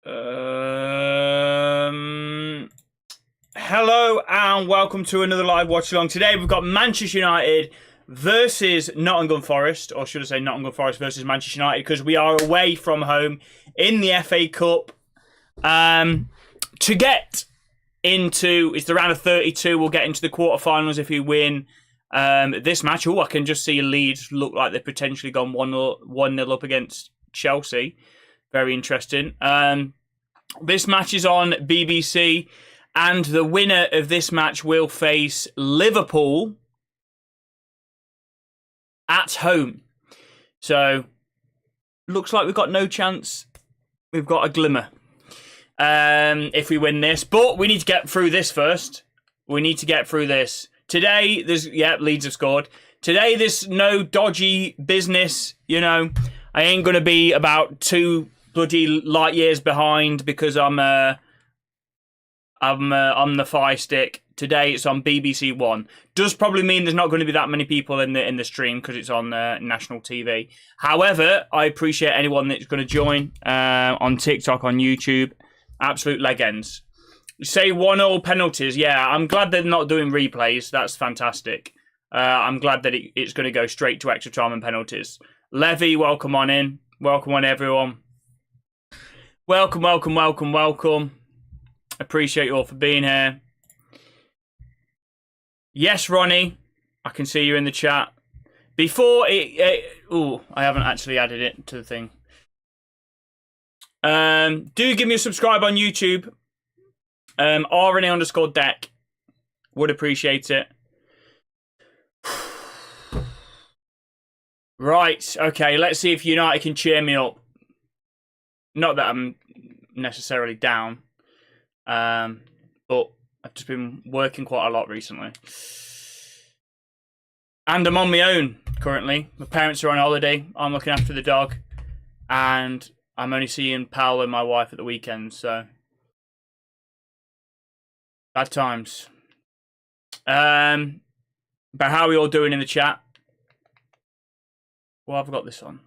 Hello and welcome to another live watch along. Today we've got Manchester United versus Nottingham Forest, or should I say Nottingham Forest versus Manchester United, because we are away from home in the FA Cup. To get into, it's the round of 32. We'll get into the quarterfinals if we win this match. Oh, I can just see Leeds look like they've potentially gone 1-0 up against Chelsea. Very interesting. This match is on BBC, and the winner of this match will face Liverpool at home. So, looks like we've got no chance. We've got a glimmer if we win this. But we need to get through this first. We need to get through this. Today, Leeds have scored. Today, there's no dodgy business, you know. I ain't going to be about 2 bloody light years behind because I'm on the Fire Stick. Today it's on BBC One. Does probably mean there's not going to be that many people in the stream because it's on national TV. However, I appreciate anyone that's going to join on TikTok, on YouTube. Absolute legends. Say 1-1 penalties. Yeah, I'm glad they're not doing replays. That's fantastic. I'm glad that it's going to go straight to extra time and penalties. Levy, welcome on in. Welcome on, everyone. Welcome, welcome, welcome, welcome. Appreciate you all for being here. Yes, Ronnie. I can see you in the chat. Before I haven't actually added it to the thing. Do give me a subscribe on YouTube. RNA_deck. Would appreciate it. Right, okay, let's see if United can cheer me up. Not that I'm necessarily down, but I've just been working quite a lot recently. And I'm on my own currently. My parents are on holiday. I'm looking after the dog. And I'm only seeing Paolo and my wife at the weekend, so bad times. But how are we all doing in the chat? Well, I've got this on.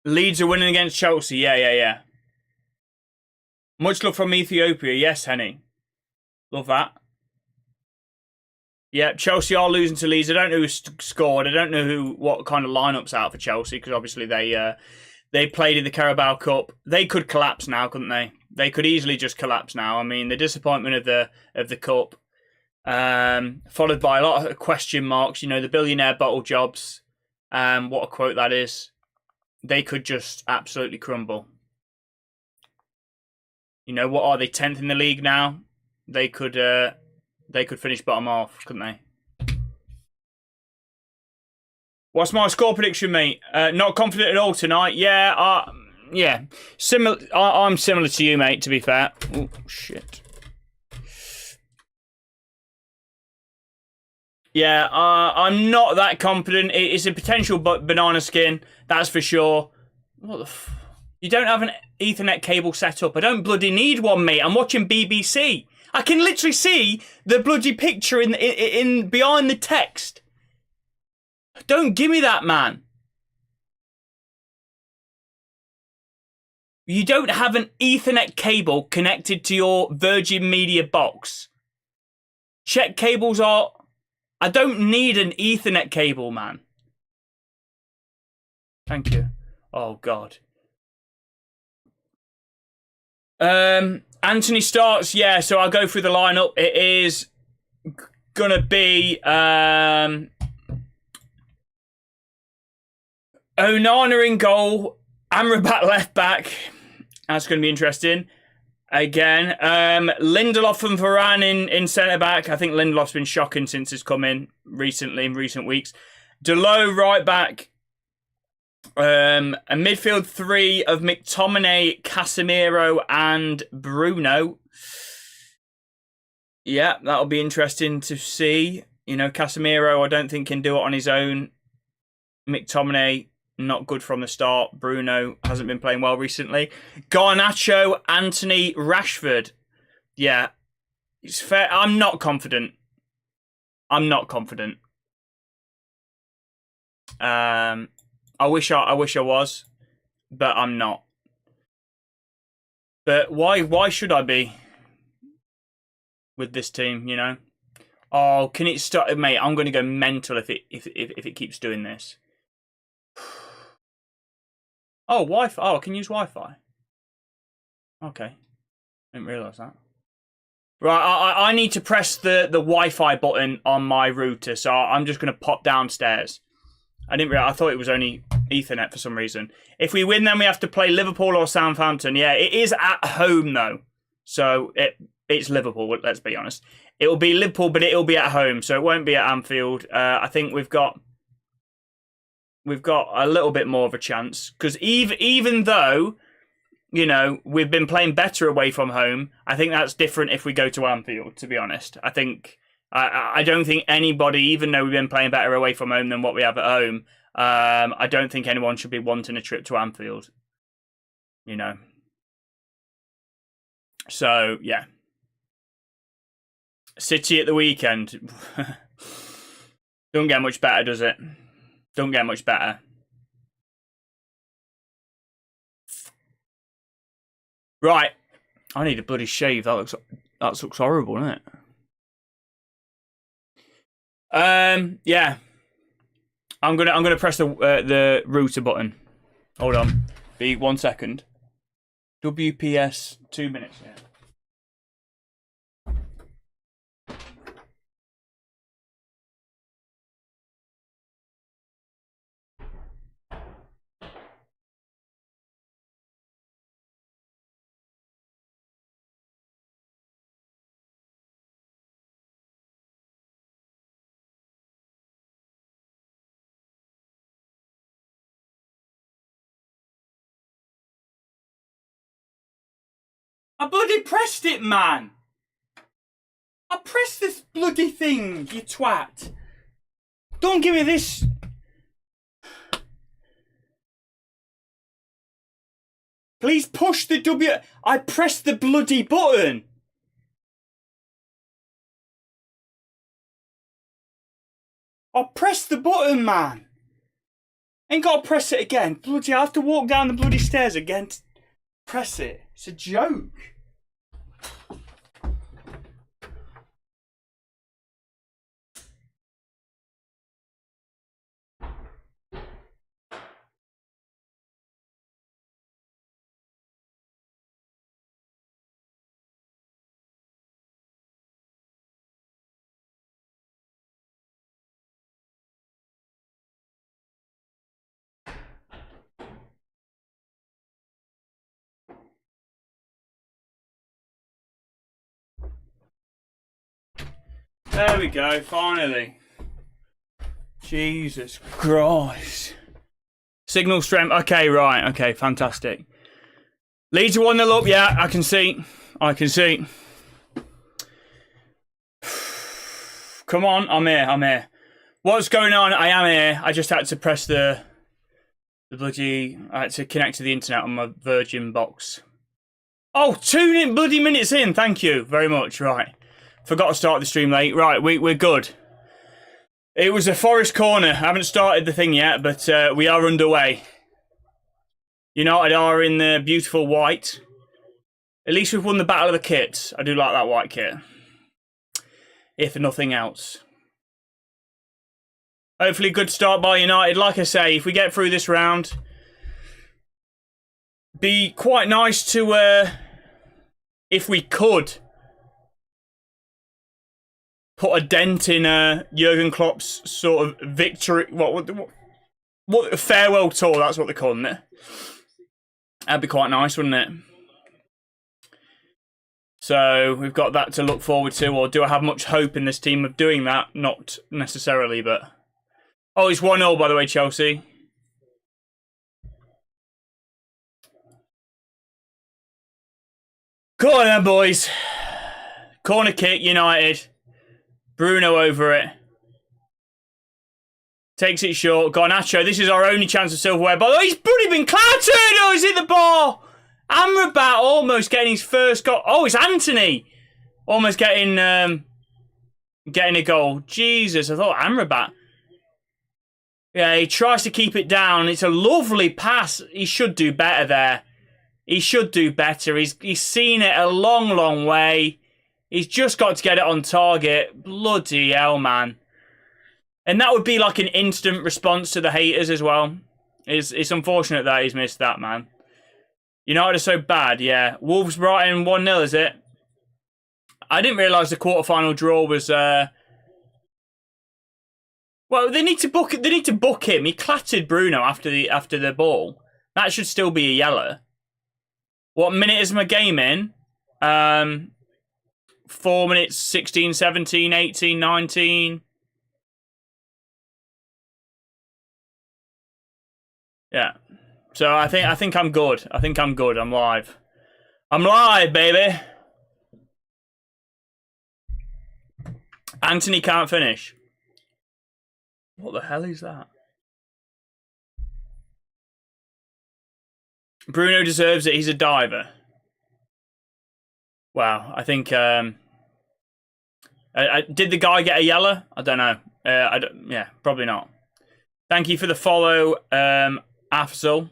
Leeds are winning against Chelsea. Yeah. Much love from Ethiopia. Yes, Henny. Love that. Yeah, Chelsea are losing to Leeds. I don't know who scored. I don't know what kind of lineup's out for Chelsea, because obviously they played in the Carabao Cup. They could collapse now, couldn't they? They could easily just collapse now. I mean, the disappointment of the cup, followed by a lot of question marks. You know, the billionaire bottle jobs. What a quote that is. They could just absolutely crumble. You know, what are they, 10th in the league now? They could finish bottom half, couldn't they? What's my score prediction, mate? Not confident at all tonight. Yeah. Similar. I'm similar to you, mate. To be fair. Oh shit. Yeah. I'm not that confident. It's a potential banana skin. That's for sure. What the? You don't have an Ethernet cable set up. I don't bloody need one, mate. I'm watching BBC. I can literally see the bloody picture in behind the text. Don't give me that, man. You don't have an Ethernet cable connected to your Virgin Media box. Check cables are... I don't need an Ethernet cable, man. Thank you. Oh, God. Anthony starts, yeah, so I'll go through the lineup. It is going to be Onana in goal, Amrabat left back. That's going to be interesting. Again, Lindelof and Varane in centre-back. I think Lindelof's been shocking since he's come in recently, in recent weeks. Delot right back. A midfield 3 of McTominay, Casemiro and Bruno. Yeah, that'll be interesting to see. You know, Casemiro I don't think can do it on his own. McTominay, not good from the start. Bruno hasn't been playing well recently. Garnacho, Anthony, Rashford. Yeah, it's fair. I'm not confident. I'm not confident. I wish I was, but I'm not. But why should I be with this team, you know? Oh, can it start, mate? I'm going to go mental if it keeps doing this. Oh, Wi-Fi. Oh, I can use Wi-Fi. Okay, didn't realise that. Right, I need to press the Wi-Fi button on my router, so I'm just going to pop downstairs. I didn't realise. I thought it was only Ethernet for some reason. If we win, then we have to play Liverpool or Southampton. Yeah, it is at home though, so it's Liverpool. Let's be honest. It will be Liverpool, but it'll be at home, so it won't be at Anfield. I think we've got a little bit more of a chance because even though, you know, we've been playing better away from home, I think that's different if we go to Anfield. To be honest, I don't think anybody, even though we've been playing better away from home than what we have at home, I don't think anyone should be wanting a trip to Anfield. You know. So yeah. City at the weekend. Don't get much better, does it? Don't get much better. Right. I need a bloody shave. That looks horrible, doesn't it? Yeah. I'm gonna press the router button. Hold on. Be 1 second. WPS 2 minutes, yeah. I bloody pressed it, man! I pressed this bloody thing, you twat! Don't give me this! Please push the W... I pressed the bloody button! I pressed the button, man! Ain't gotta press it again. Bloody, I have to walk down the bloody stairs again to press it. It's a joke. There we go, finally. Jesus Christ. Signal strength. Okay, right. Okay, fantastic. Leeds are 1-0 up. Yeah, I can see. I can see. Come on, I'm here. What's going on? I am here. I just had to press the bloody... I had to connect to the internet on my Virgin box. Oh, 2 bloody minutes in. Thank you very much. Right. Forgot to start the stream late. Right, we're good. It was a Forest corner. I haven't started the thing yet, but we are underway. United are in the beautiful white. At least we've won the Battle of the Kits. I do like that white kit. If nothing else. Hopefully good start by United. Like I say, if we get through this round, be quite nice to, if we could, put a dent in Jurgen Klopp's sort of victory. What farewell tour? That's what they're calling it. That'd be quite nice, wouldn't it? So we've got that to look forward to. Or do I have much hope in this team of doing that? Not necessarily, but oh, it's 1-0 by the way, Chelsea. Go on then, boys. Corner kick, United. Bruno over it. Takes it short. Garnacho. This is our only chance of silverware. But he's bloody been clattered. Oh, he's hit the bar. Amrabat almost getting his first goal. Oh, it's Anthony. Almost getting getting a goal. Jesus, I thought Amrabat. Yeah, he tries to keep it down. It's a lovely pass. He should do better there. He should do better. He's seen it a long, long way. He's just got to get it on target. Bloody hell, man. And that would be like an instant response to the haters as well. It's unfortunate that he's missed that, man. United are so bad, yeah. Wolves Brighton 1-0, is it? I didn't realise the quarter-final draw was... Well, they need to book it. They need to book him. He clattered Bruno after the ball. That should still be a yellow. What minute is my game in? 4 minutes, 16, 17, 18, 19. Yeah. So I think I'm good. I think I'm good. I'm live. I'm live, baby. Anthony can't finish. What the hell is that? Bruno deserves it. He's a diver. Wow. I think... did the guy get a yellow? I don't know. Yeah, probably not. Thank you for the follow, Afzal.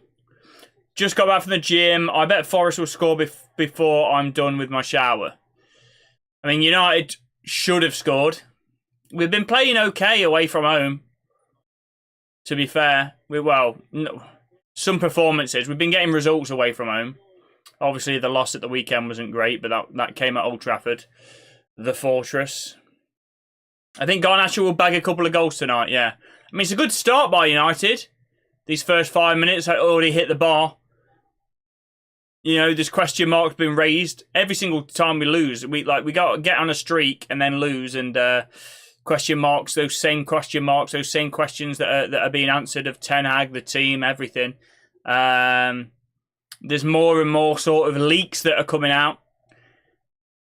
Just got back from the gym. I bet Forest will score before I'm done with my shower. I mean, United should have scored. We've been playing okay away from home. To be fair, some performances. We've been getting results away from home. Obviously, the loss at the weekend wasn't great, but that came at Old Trafford, the fortress. I think Garnacho will bag a couple of goals tonight. Yeah, I mean it's a good start by United. These first 5 minutes, I already hit the bar. This question mark's been raised every single time we lose. We got to get on a streak and then lose, and question marks, those same question marks, those same questions that are being answered of Ten Hag, the team, everything. There's more and more sort of leaks that are coming out.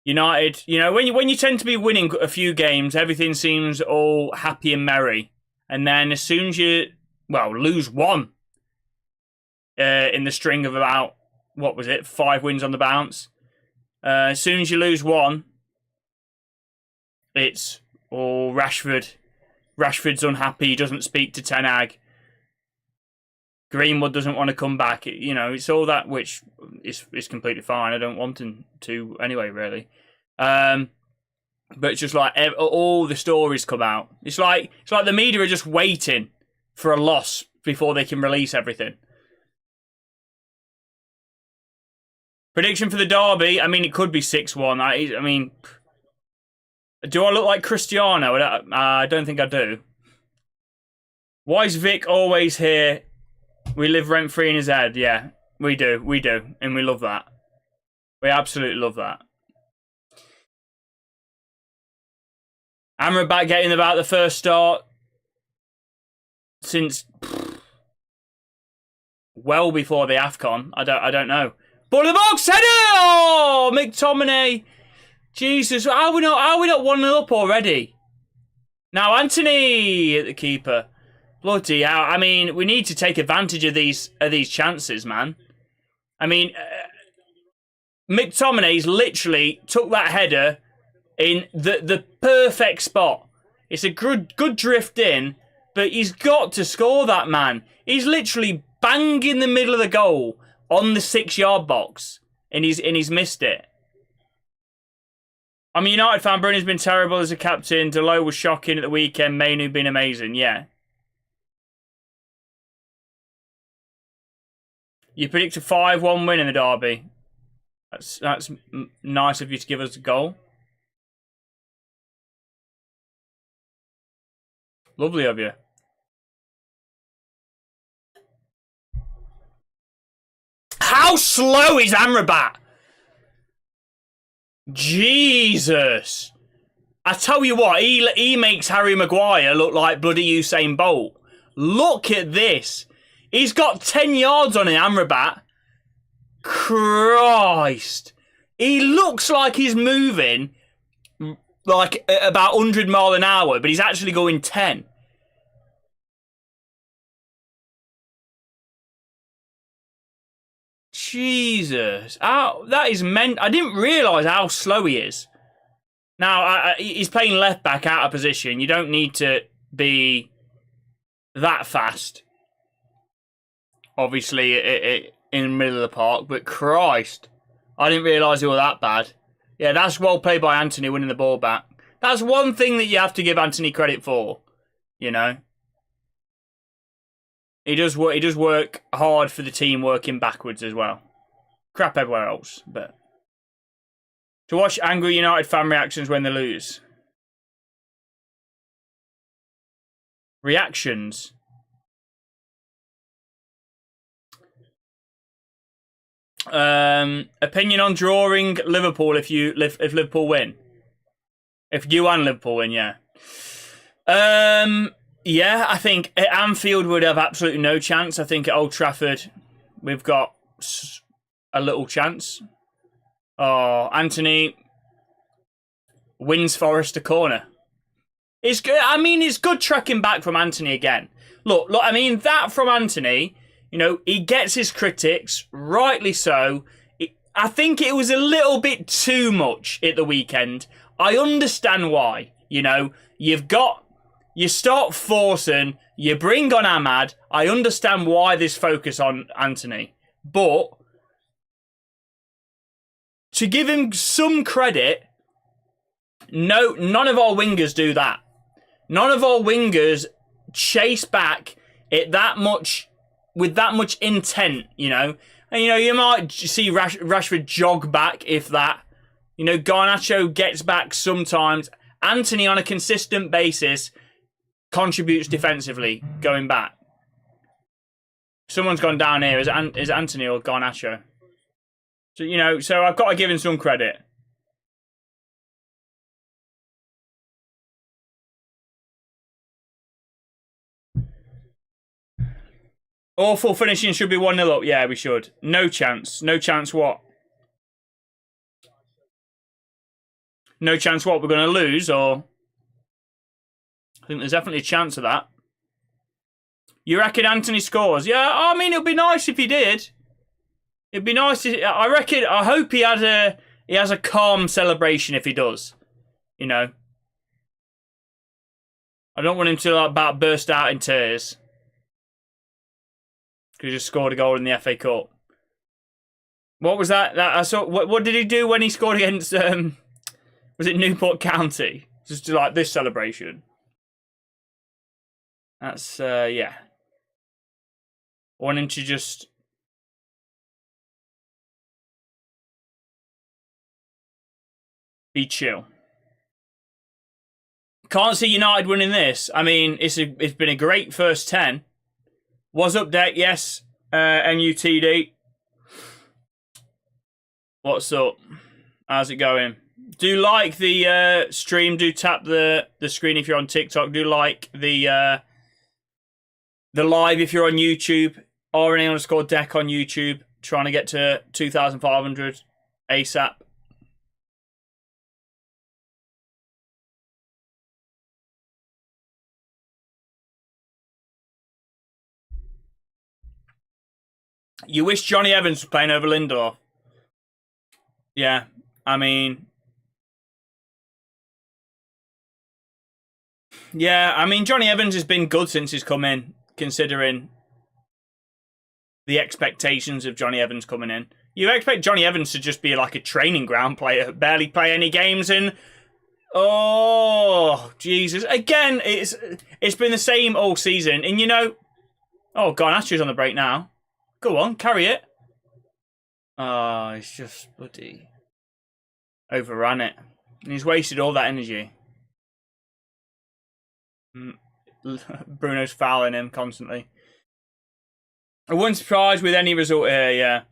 United, when you tend to be winning a few games, everything seems all happy and merry, and then as soon as you lose one in the string of about 5 wins on the bounce. As soon as you lose one, it's Rashford. Rashford's unhappy. He doesn't speak to Ten Hag. Greenwood doesn't want to come back. It's all that, which is completely fine. I don't want him to anyway, really. But it's just like all the stories come out. It's like the media are just waiting for a loss before they can release everything. Prediction for the derby. I mean, it could be 6-1. I mean, do I look like Cristiano? I don't think I do. Why is Vic always here? We live rent-free in his head. Yeah, we do. We do. And we love that. We absolutely love that. Amrabat getting about the first start since well before the AFCON. I don't know. Ball in the box, header! Oh, McTominay. Jesus, are we not 1-0 up already? Now Anthony at the keeper. Bloody hell. I mean, we need to take advantage of these chances, man. I mean, McTominay's literally took that header in the perfect spot. It's a good drift in, but he's got to score that, man. He's literally bang in the middle of the goal on the 6-yard box, and he's missed it. I'm a United fan. Bruno's been terrible as a captain. Delo was shocking at the weekend. Mainu been amazing. Yeah. You predict a 5-1 win in the derby. That's nice of you to give us a goal. Lovely of you. How slow is Amrabat? Jesus. I tell you what, he makes Harry Maguire look like bloody Usain Bolt. Look at this. He's got 10 yards on him, Amrabat. Christ. He looks like he's moving like about 100 miles an hour, but he's actually going 10. Jesus. That is meant. I didn't realise how slow he is. Now, he's playing left back out of position. You don't need to be that fast. Obviously, in the middle of the park. But Christ, I didn't realise they were that bad. Yeah, that's well played by Anthony winning the ball back. That's one thing that you have to give Anthony credit for. You know, he does work hard for the team, working backwards as well. Crap everywhere else, but to watch angry United fan reactions when they lose. Reactions. Opinion on drawing Liverpool if Liverpool win. If you and Liverpool win, yeah. Yeah, I think at Anfield would have absolutely no chance. I think at Old Trafford we've got a little chance. Oh, Anthony wins Forest a corner. It's good. I mean, it's good tracking back from Anthony again. Look. I mean, that from Anthony. You know, he gets his critics, rightly so. I think it was a little bit too much at the weekend. I understand why. You know, you start forcing, you bring on Ahmad. I understand why this focus on Anthony. But to give him some credit, no, none of our wingers do that. None of our wingers chase back it that much with that much intent, you know. And, you know, you might see Rashford jog back, if that. You know, Garnacho gets back sometimes. Anthony, on a consistent basis, contributes defensively, going back. Someone's gone down here. Is it Anthony or Garnacho? So, you know, so I've got to give him some credit. Awful finishing, should be 1-0 up. Yeah, we should. No chance. No chance what? No chance what? We're going to lose, or? I think there's definitely a chance of that. You reckon Anthony scores? Yeah, I mean, it'd be nice if he did. It'd be nice. I hope he has a calm celebration if he does. You know. I don't want him to about burst out in tears. Because he just scored a goal in the FA Cup. What was that? I saw. What did he do when he scored against? Was it Newport County? Just like this celebration. That's yeah. I want him to just be chill. Can't see United winning this. I mean, it's been a great first 10. Was up deck, yes. NUTD. What's up? How's it going? Do like the stream. Do tap the screen if you're on TikTok. Do like the live if you're on YouTube. RNA_deck on YouTube. Trying to get to 2,500 ASAP. You wish Johnny Evans was playing over Lindelof. Yeah, I mean... Yeah, I mean, Johnny Evans has been good since he's come in, considering the expectations of Johnny Evans coming in. You expect Johnny Evans to just be like a training ground player, barely play any games, and... Oh, Jesus. Again, it's been the same all season, and you know... Oh, Garnacho's on the break now. Go on, carry it. Oh, he's just bloody overran it. And he's wasted all that energy. Bruno's fouling him constantly. I wasn't surprised with any result here, yeah.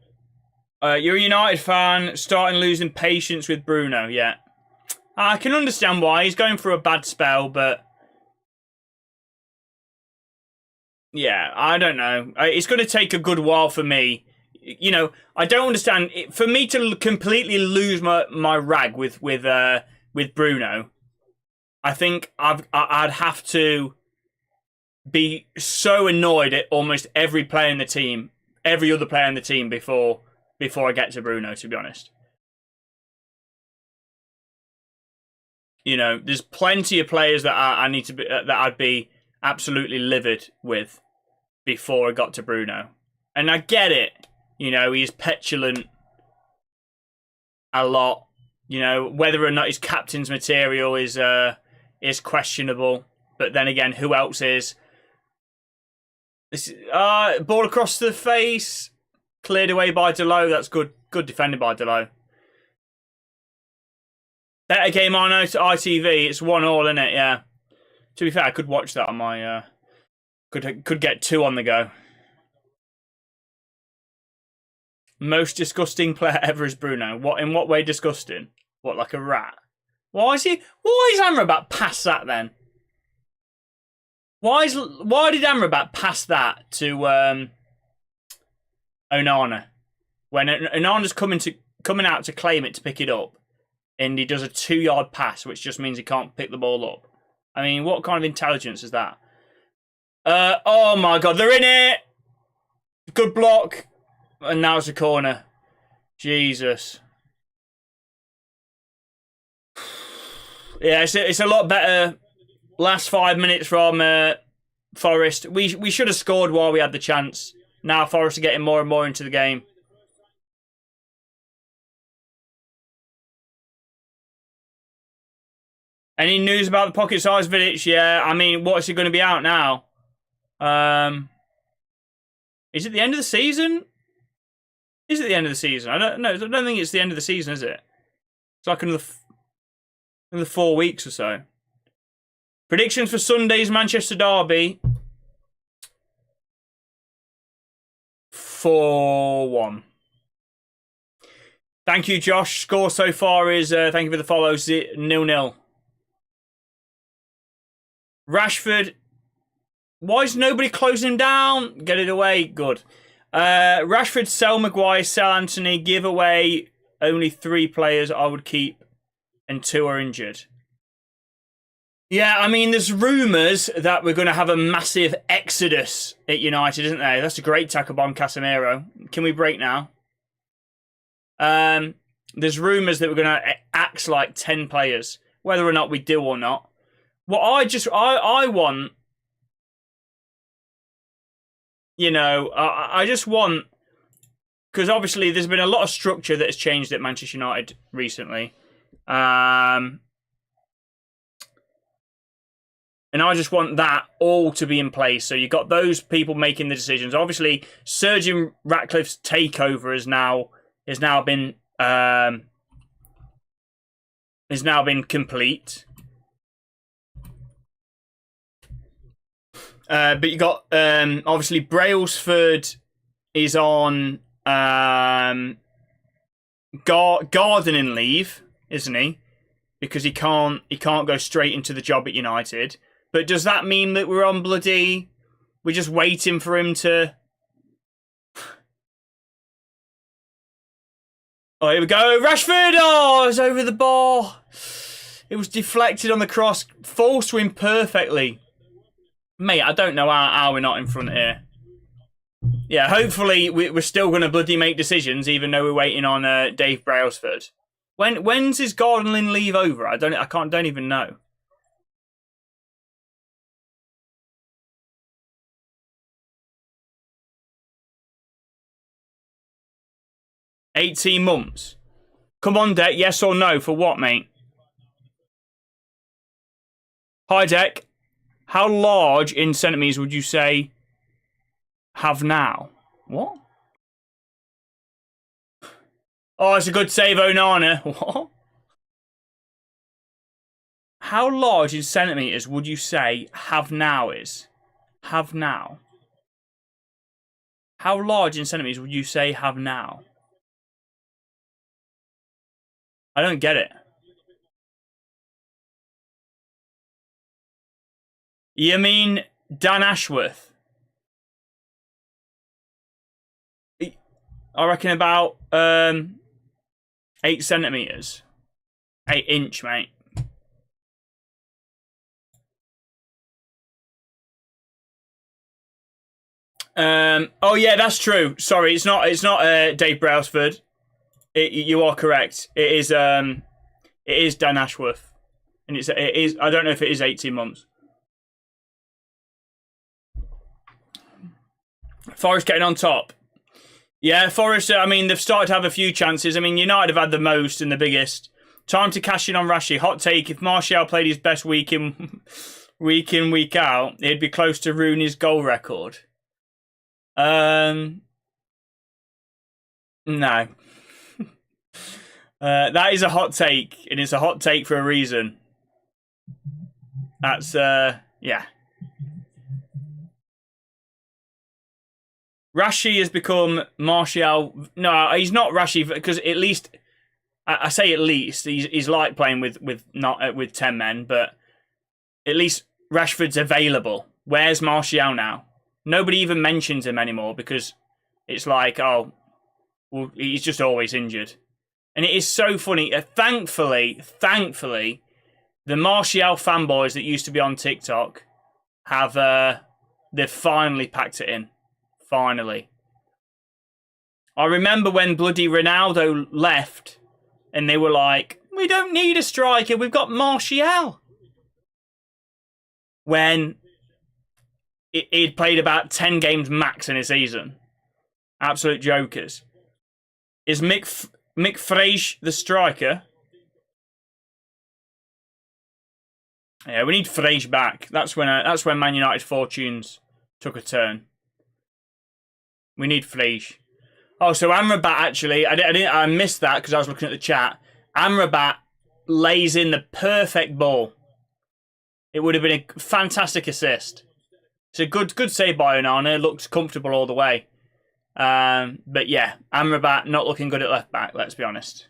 You're a United fan, starting losing patience with Bruno, yeah. I can understand why. He's going through a bad spell, but... Yeah, I don't know. It's going to take a good while for me. You know, I don't understand. For me to completely lose my rag with Bruno, I think I'd have to be so annoyed at almost every player in the team, every other player in the team before I get to Bruno, to be honest. You know, there's plenty of players that I need to be that I'd be absolutely livid with before I got to Bruno. And I get it. You know, he's petulant a lot. You know, whether or not his captain's material is questionable. But then again, who else is? This ball across the face, cleared away by Delo. That's good. Good defending by Delo. Better game on ITV. It's 1-1, isn't it? Yeah. To be fair, I could watch that on my. Could get 2 on the go. Most disgusting player ever is Bruno. What in what way disgusting? What, like a rat? Why is Amrabat past that then? Why did Amrabat pass that to Onana when Onana's coming out to claim it to pick it up, and he does a 2-yard pass, which just means he can't pick the ball up? I mean, what kind of intelligence is that? Oh my God, they're in it. Good block, and now it's a corner. Jesus. Yeah, it's a lot better. Last 5 minutes from Forest. We should have scored while we had the chance. Now Forest are getting more and more into the game. Any news about the pocket-sized Vidic? Yeah, I mean, what's it going to be out now? Is it the end of the season? Is it the end of the season? I don't know. I don't think it's the end of the season, is it? It's like another 4 weeks or so. Predictions for Sunday's Manchester derby. 4-1. Thank you, Josh. Score so far is, thank you for the follows, 0-0. Rashford. Why is nobody closing him down? Get it away. Good. Rashford, sell Maguire, sell Anthony. Give away only 3 players I would keep and 2 are injured. Yeah, I mean, there's rumours that we're going to have a massive exodus at United, isn't there? That's a great tackle bomb, Casemiro. Can we break now? There's rumours that we're going to axe like 10 players, whether or not we do or not. What I want, you know, I just want, because obviously there's been a lot of structure that has changed at Manchester United recently. And I just want that all to be in place. So you've got those people making the decisions. Obviously, Sir Jim Ratcliffe's takeover has now been complete. But you got obviously Brailsford is on gardening leave, isn't he? Because he can't go straight into the job at United. But does that mean that we're just waiting for him to... Oh, here we go. Rashford! Oh, it's over the bar. It was deflected on the cross. Falls to him perfectly. Mate, I don't know how we're not in front here. Yeah, hopefully we're still going to bloody make decisions, even though we're waiting on Dave Brailsford. When's his gardening leave over? I don't even know. $18 months. Come on, Deck. Yes or no? For what, mate? Hi, Deck. How large in centimetres would you say have now? What? Oh, it's a good save, Onana. What? How large in centimetres would you say have now is? Have now. How large in centimetres would you say have now? I don't get it. You mean Dan Ashworth? I reckon about 8 centimetres. 8 inch, mate. Oh yeah, that's true. Sorry, it's not Dave Brailsford. You are correct. It is Dan Ashworth. And it is. I don't know if it is 18 months. Forest getting on top. Yeah, Forest, I mean, they've started to have a few chances. I mean, United have had the most and the biggest. Time to cash in on Rashi. Hot take, if Martial played his best week in, week out, he'd be close to Rooney's goal record. No. That is a hot take, and it's a hot take for a reason. That's, yeah. Rashi has become Martial. No, he's not Rashi, because at least, I say at least, he's like playing with 10 men, but at least Rashford's available. Where's Martial now? Nobody even mentions him anymore, because it's like, oh, well, he's just always injured. And it is so funny. Thankfully, the Martial fanboys that used to be on TikTok they've finally packed it in. Finally. I remember when bloody Ronaldo left and they were like, we don't need a striker, we've got Martial. When he'd played about 10 games max in a season. Absolute jokers. Is Mick Frege the striker? Yeah, we need Frege back. That's when Man United's fortunes took a turn. We need Frege. Oh, so Amrabat actually, I missed that because I was looking at the chat. Amrabat lays in the perfect ball. It would have been a fantastic assist. It's a good save by Onana. Looks comfortable all the way. But yeah, Amrabat not looking good at left back, let's be honest.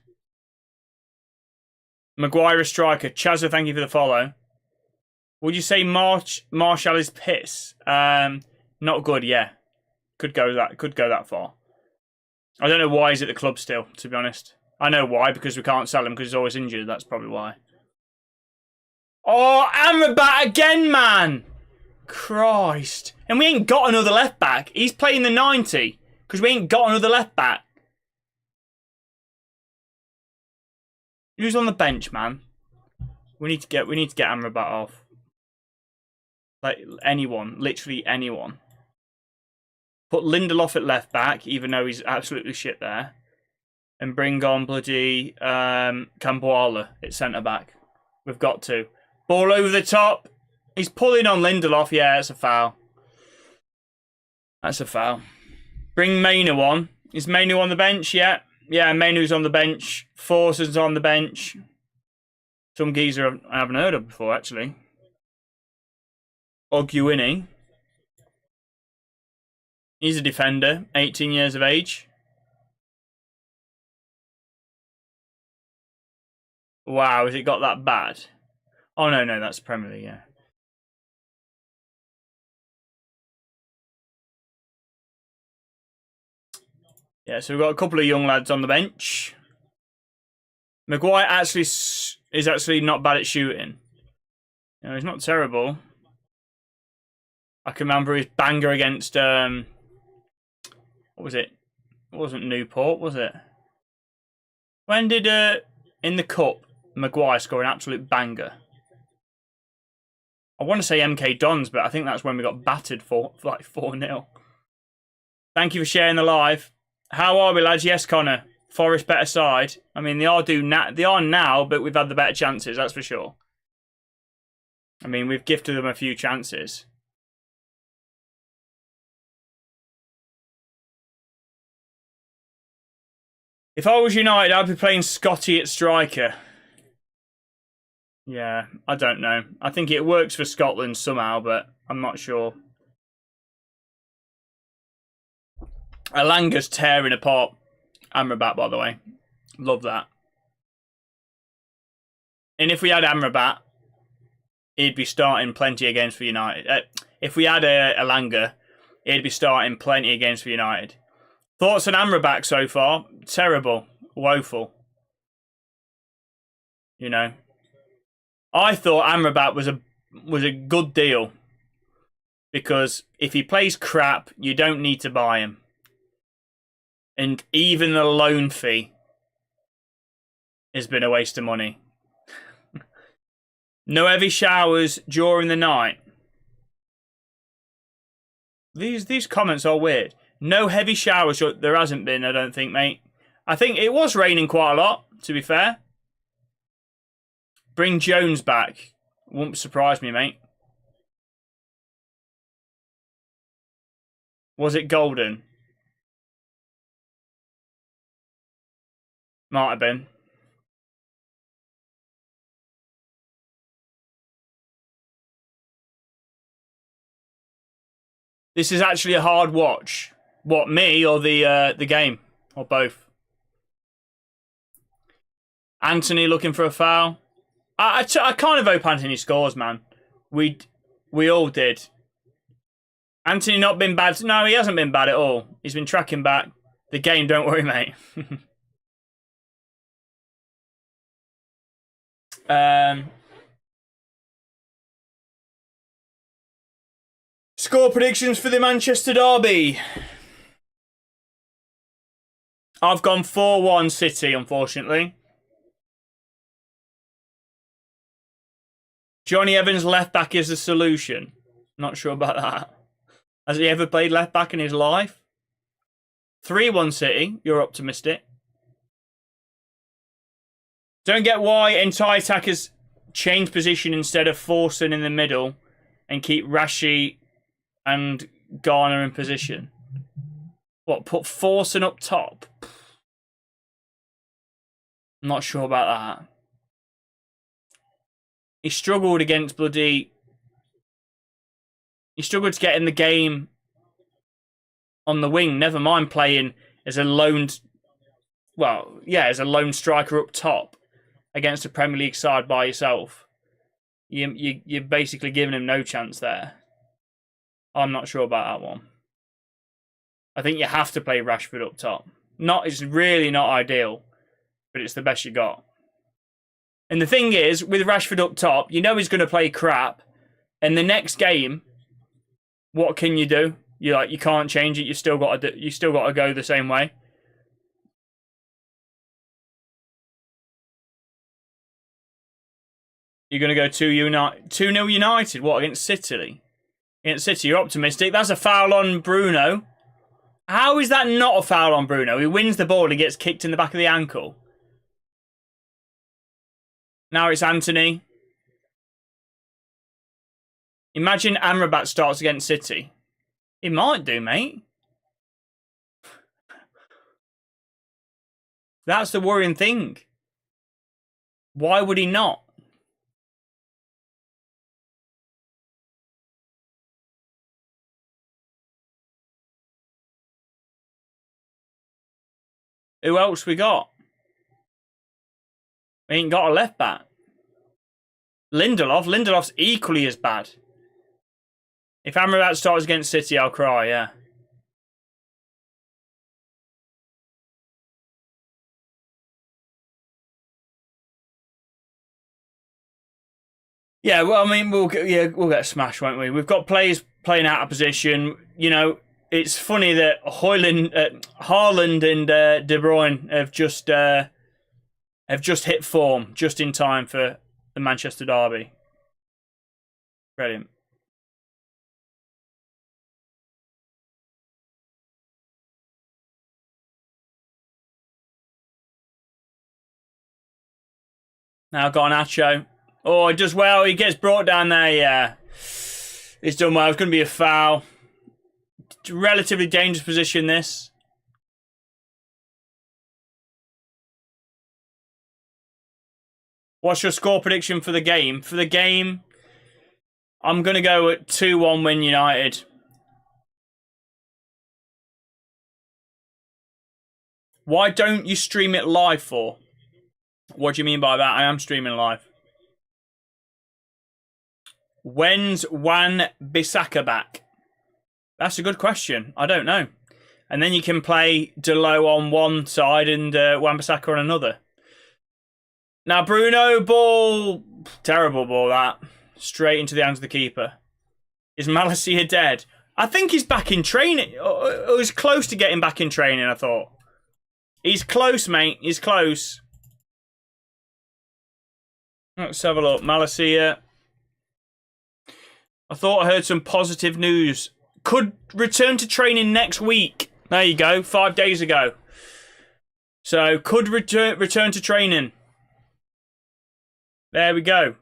Maguire a striker. Chazza, thank you for the follow. Would you say Martial is piss? Not good, yeah. Could go that far. I don't know why he's at the club still, to be honest. I know why, because we can't sell him because he's always injured. That's probably why. Oh, Amrabat again, man! Christ. And we ain't got another left back. He's playing the 90 because we ain't got another left back. Who's on the bench, man? We need to get Amrabat off. Like anyone, literally anyone. Put Lindelof at left back, even though he's absolutely shit there. And bring on bloody Campoala at centre back. We've got to. Ball over the top. He's pulling on Lindelof. Yeah, that's a foul. That's a foul. Bring Mainu on. Is Mainu on the bench? Yeah. Yeah, Mainu's on the bench. Forson's on the bench. Some geezer I haven't heard of before, actually. Oguini. He's a defender, 18 years of age. Wow, has it got that bad? Oh, no, that's Premier League, yeah. Yeah, so we've got a couple of young lads on the bench. Maguire actually is actually not bad at shooting. You know, he's not terrible. I can remember his banger against what was it? It wasn't Newport, was it? When did in the cup Maguire score an absolute banger? I want to say MK Dons, but I think that's when we got battered for like 4-0. Thank you for sharing the live. How are we, lads? Yes, Connor. Forest better side. I mean, they are now, but we've had the better chances, that's for sure. I mean, we've gifted them a few chances. If I was United, I'd be playing Scotty at striker. Yeah, I don't know. I think it works for Scotland somehow, but I'm not sure. Alanga's tearing apart Amrabat, by the way. Love that. And if we had Amrabat, he'd be starting plenty of games for United. If we had Alanga, he'd be starting plenty of games for United. Thoughts on Amrabat so far? Terrible. Woeful. You know. I thought Amrabat was a good deal. Because if he plays crap, you don't need to buy him. And even the loan fee has been a waste of money. No heavy showers during the night. These comments are weird. No heavy showers. There hasn't been, I don't think, mate. I think it was raining quite a lot, to be fair. Bring Jones back. Won't surprise me, mate. Was it golden? Might have been. This is actually a hard watch. What, me or the game? Or both? Anthony looking for a foul. I kind of hope Anthony scores, man. We all did. Anthony not been bad. No, he hasn't been bad at all. He's been tracking back. The game, don't worry, mate. Score predictions for the Manchester derby. I've gone 4-1 City, unfortunately. Johnny Evans left back is the solution. Not sure about that. Has he ever played left back in his life? 3-1 City. You're optimistic. Don't get why entire attackers change position instead of forcing in the middle and keep Rashi and Garner in position. What, put Forson up top? I'm not sure about that. He struggled against bloody... He struggled to get in the game on the wing. Never mind playing as a lone... Well, yeah, as a lone striker up top against a Premier League side by yourself. You're basically giving him no chance there. I'm not sure about that one. I think you have to play Rashford up top. It's really not ideal, but it's the best you got. And the thing is, with Rashford up top, you know he's going to play crap. And the next game, what can you do? You can't change it. You still got to go the same way. You're going to go 2-0 United. What, against City? Against City, you're optimistic. That's a foul on Bruno. How is that not a foul on Bruno? He wins the ball and gets kicked in the back of the ankle. Now it's Anthony. Imagine Amrabat starts against City. He might do, mate. That's the worrying thing. Why would he not? Who else we got? We ain't got a left back. Lindelof's equally as bad. If Amrabat starts against City, I'll cry, yeah. Yeah, well, I mean, we'll get smashed, won't we? We've got players playing out of position. You know, it's funny that Haaland and De Bruyne have just hit form just in time for the Manchester derby. Brilliant. Now Garnacho. Oh, he does well. He gets brought down there, yeah. He's done well. It's going to be a foul. Relatively dangerous position, this. What's your score prediction for the game? For the game, I'm going to go at 2-1 win United. Why don't you stream it live for? What do you mean by that? I am streaming live. When's Wan-Bissaka back? That's a good question. I don't know. And then you can play Delo on one side and Wan-Bissaka on another. Now, Bruno, ball. Terrible ball, that. Straight into the hands of the keeper. Is Malacia dead? I think he's back in training. He's close to getting back in training, I thought. He's close, mate. He's close. Let's have a look. Malacia. I thought I heard some positive news. Could return to training next week. There you go. 5 days ago. So, could return to training. There we go.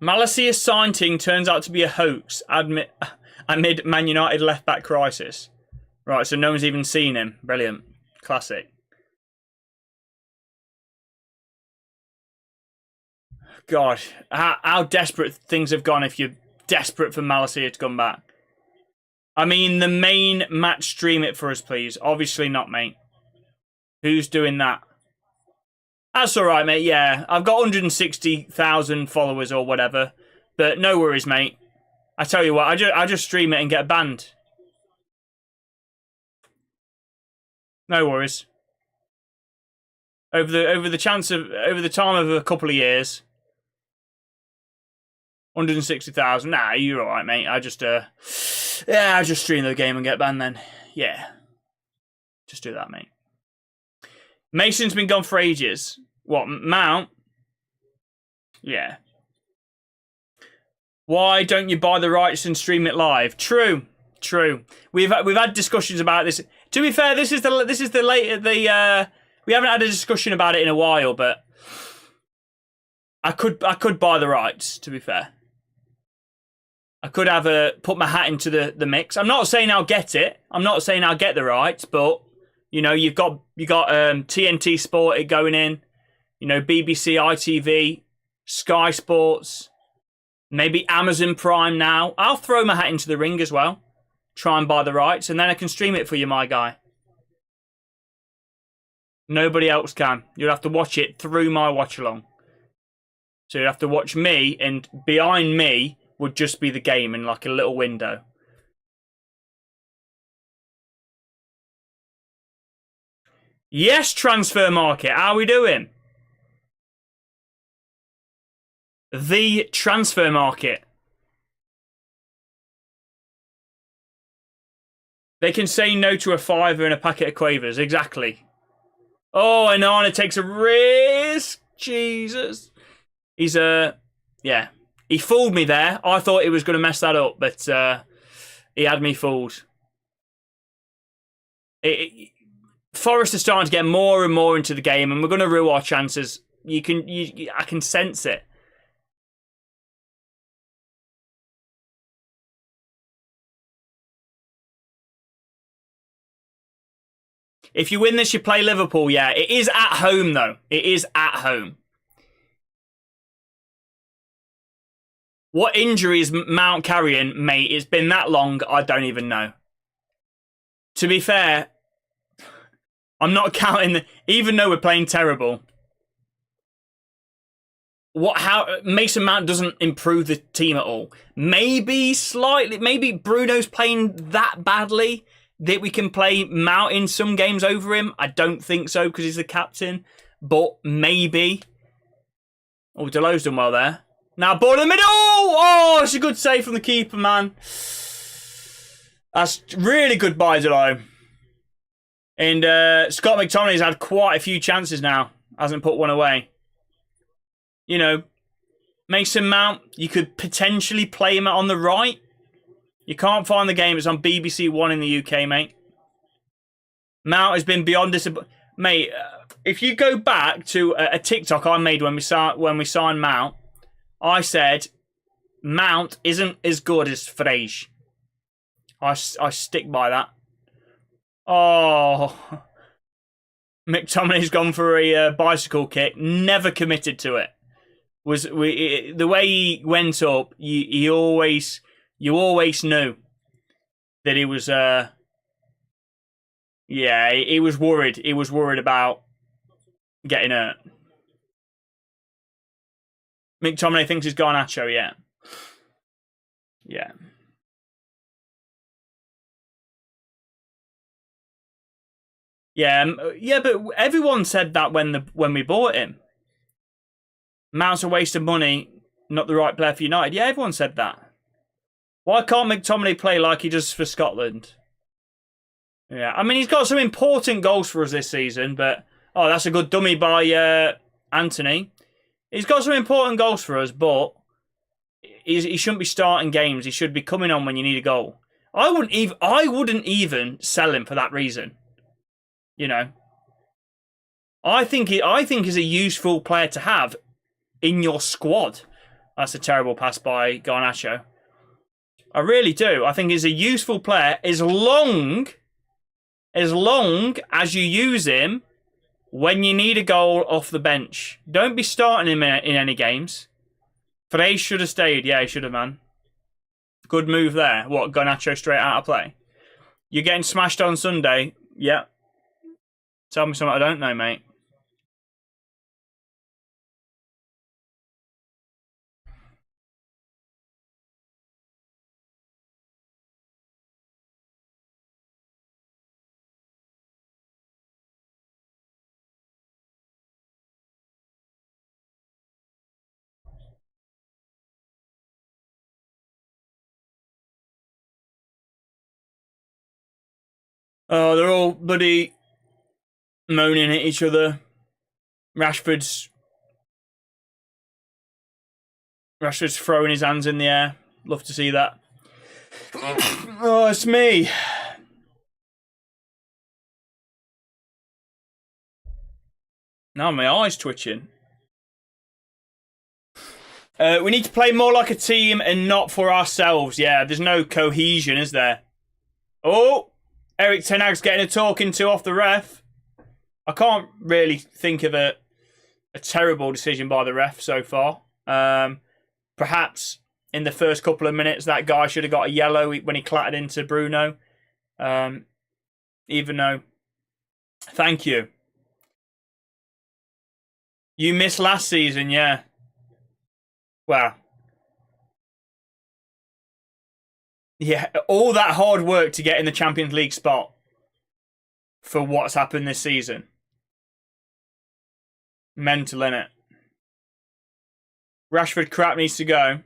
Malacia signing turns out to be a hoax amid Man United left-back crisis. Right, so no one's even seen him. Brilliant. Classic. God, how desperate things have gone if you're desperate for Malacia to come back. I mean, the main match, stream it for us, please. Obviously not, mate. Who's doing that? That's all right, mate. Yeah, I've got 160,000 followers or whatever. But no worries, mate. I tell you what, I just stream it and get banned. No worries. Over the time of a couple of years. 160,000. Nah, you're alright, mate. I just stream the game and get banned then. Yeah. Just do that, mate. Mason's been gone for ages. What, Mount? Yeah. Why don't you buy the rights and stream it live? True. We've had discussions about this. To be fair, this is the we haven't had a discussion about it in a while, but I could buy the rights, to be fair. I could put my hat into the mix. I'm not saying I'll get it. I'm not saying I'll get the rights, but you know, you got TNT Sport going in, you know, BBC, ITV, Sky Sports, maybe Amazon Prime now. I'll throw my hat into the ring as well. Try and buy the rights, and then I can stream it for you, my guy. Nobody else can. You'll have to watch it through my watch-along. So you'll have to watch me, and behind me would just be the game in like a little window. Yes, transfer market. How are we doing? The transfer market. They can say no to a fiver and a packet of quavers. Exactly. Oh, and Anna takes a risk. Jesus. He's yeah. He fooled me there. I thought he was going to mess that up, but he had me fooled. Forest is starting to get more and more into the game, and we're going to rue our chances. I can sense it. If you win this, you play Liverpool. Yeah, it is at home, though. It is at home. What injury is Mount carrying, mate? It's been that long, I don't even know. To be fair, I'm not counting even though we're playing terrible. How Mason Mount doesn't improve the team at all. Maybe slightly, maybe Bruno's playing that badly that we can play Mount in some games over him. I don't think so because he's the captain, but maybe. Oh, Delo's done well there. Now, ball in the middle! Oh, it's a good save from the keeper, man. That's really good by Delo. And Scott McTominay's had quite a few chances now. Hasn't put one away. You know, Mason Mount, you could potentially play him on the right. You can't find the game. It's on BBC One in the UK, mate. Mount has been beyond disappointed. Mate, if you go back to a TikTok I made when we signed Mount, I said Mount isn't as good as Frege. I stick by that. Oh, McTominay's gone for a bicycle kick. Never committed to it. The way he went up, you always knew that he was. Yeah, he was worried. He was worried about getting hurt. McTominay thinks he's Garnacho, yeah. Yeah. Yeah, but everyone said that when we bought him. Mount's a waste of money, not the right player for United. Yeah, everyone said that. Why can't McTominay play like he does for Scotland? Yeah, I mean, he's got some important goals for us this season, but Oh, that's a good dummy by Anthony. He's got some important goals for us, but he shouldn't be starting games. He should be coming on when you need a goal. I wouldn't even sell him for that reason. You know, I think he's a useful player to have in your squad. That's a terrible pass by Garnacho. I really do. I think he's a useful player as long as you use him when you need a goal off the bench. Don't be starting him in any games. Frey should have stayed. Yeah, he should have, man. Good move there. What, Garnacho straight out of play? You're getting smashed on Sunday? Yeah. Tell me something I don't know, mate. Oh, they're all bloody moaning at each other. Rashford's throwing his hands in the air. Love to see that. Oh, it's me. Now my eye's twitching. We need to play more like a team and not for ourselves. Yeah, there's no cohesion, is there? Oh, Eric Ten Hag's getting a talking to off the ref. I can't really think of a terrible decision by the ref so far. Perhaps in the first couple of minutes, that guy should have got a yellow when he clattered into Bruno. Even though, thank you. You missed last season, yeah. Well, yeah, all that hard work to get in the Champions League spot for what's happened this season. Mental, innit? Rashford crap needs to go.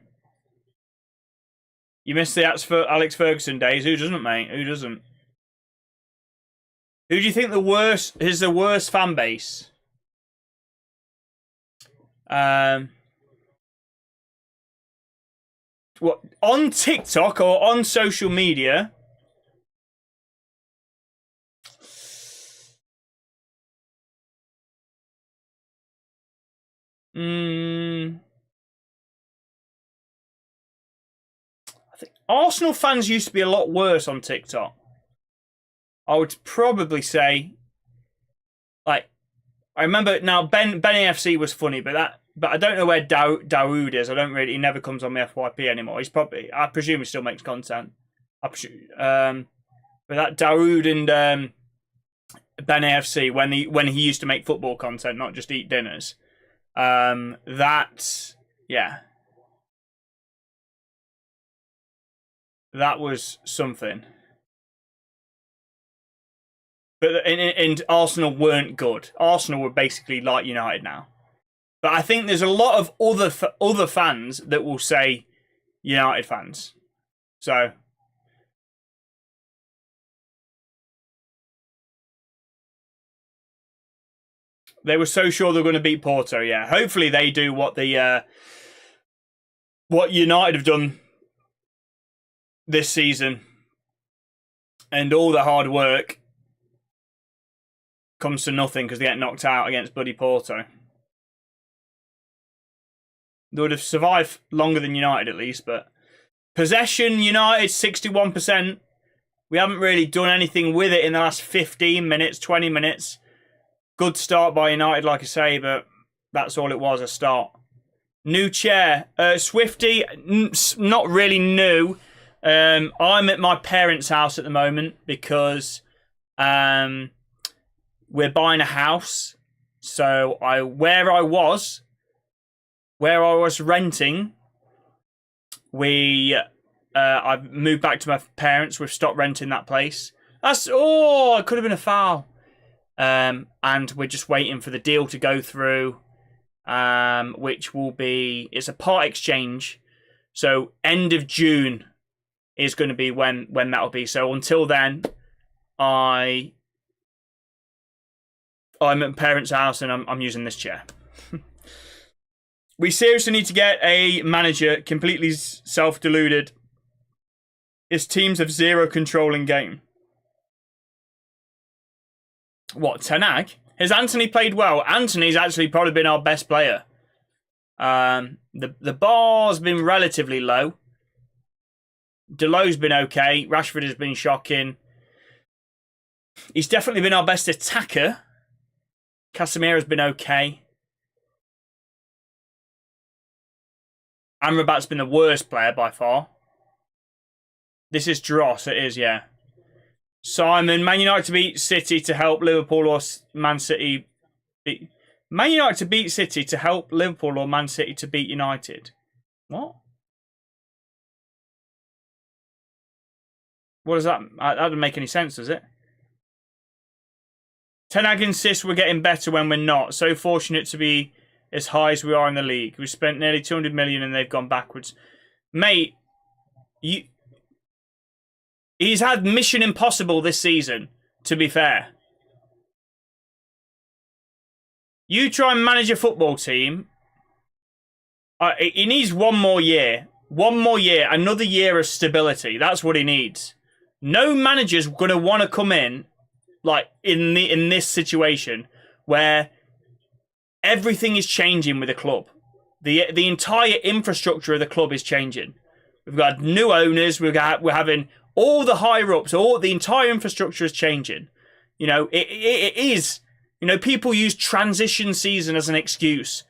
You missed the Alex Ferguson days. Who doesn't, mate? Who doesn't? Who do you think is the worst fan base? What, on TikTok or on social media? I think Arsenal fans used to be a lot worse on TikTok. I would probably say, like, I remember now Ben AFC was funny, but I don't know where Dawood is. He never comes on my FYP anymore. I presume he still makes content. But that Dawood and Ben AFC when he used to make football content, not just eat dinners. That was something. But and Arsenal weren't good. Arsenal were basically like United now. But I think there's a lot of other fans that will say United fans. So they were so sure they're going to beat Porto. Yeah, hopefully they do what United have done this season, and all the hard work comes to nothing because they get knocked out against bloody Porto. They would have survived longer than United at least, but possession, United 61%. We haven't really done anything with it in the last 15 minutes, 20 minutes. Good start by United, like I say, but that's all it was, a start. New chair. Swifty, not really new. I'm at my parents' house at the moment because we're buying a house. So where I was renting, I've moved back to my parents. We've stopped renting that place. It could have been a foul. And we're just waiting for the deal to go through, which will be, it's a part exchange. So end of June is going to be when that'll be. So until then, I I'm at parents' house and I'm using this chair. We seriously need to get a manager completely self-deluded. His teams have zero control in game. What, Ten Hag? Has Anthony played well? Anthony's actually probably been our best player. The bar's been relatively low. Delo's been okay. Rashford has been shocking. He's definitely been our best attacker. Casemiro's been okay. Amrabat's been the worst player by far. This is dross, it is, yeah. Simon, Man United to beat City to help Liverpool or Man City beat... Man United to beat City to help Liverpool or Man City to beat United. What? What does that... That doesn't make any sense, does it? Ten Hag insists we're getting better when we're not. So fortunate to be as high as we are in the league. We've spent nearly 200 million and they've gone backwards. Mate, he's had mission impossible this season, to be fair. You try and manage a football team. He needs one more year. One more year. Another year of stability. That's what he needs. No manager's going to want to come in like in this situation where everything is changing with the club. The entire infrastructure of the club is changing. We've got new owners. We're having all the higher ups. The entire infrastructure is changing. You know, it is. You know, people use transition season as an excuse.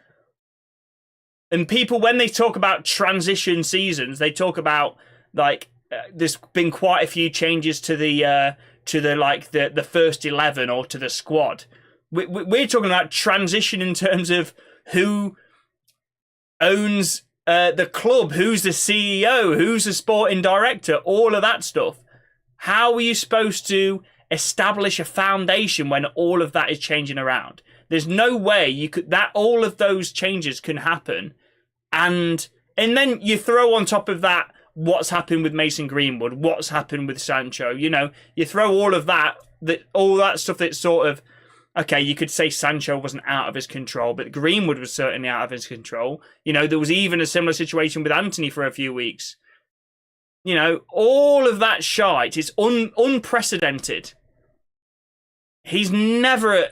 And people, when they talk about transition seasons, they talk about like there's been quite a few changes to the first 11 or to the squad. We're talking about transition in terms of who owns the club, who's the CEO, who's the sporting director, all of that stuff. How are you supposed to establish a foundation when all of that is changing around? There's no way you could all of those changes can happen, and then you throw on top of that what's happened with Mason Greenwood, what's happened with Sancho. You know, you throw all of that stuff that's sort of okay. You could say Sancho wasn't out of his control, but Greenwood was certainly out of his control. You know, there was even a similar situation with Anthony for a few weeks. You know, all of that shite is unprecedented. He's never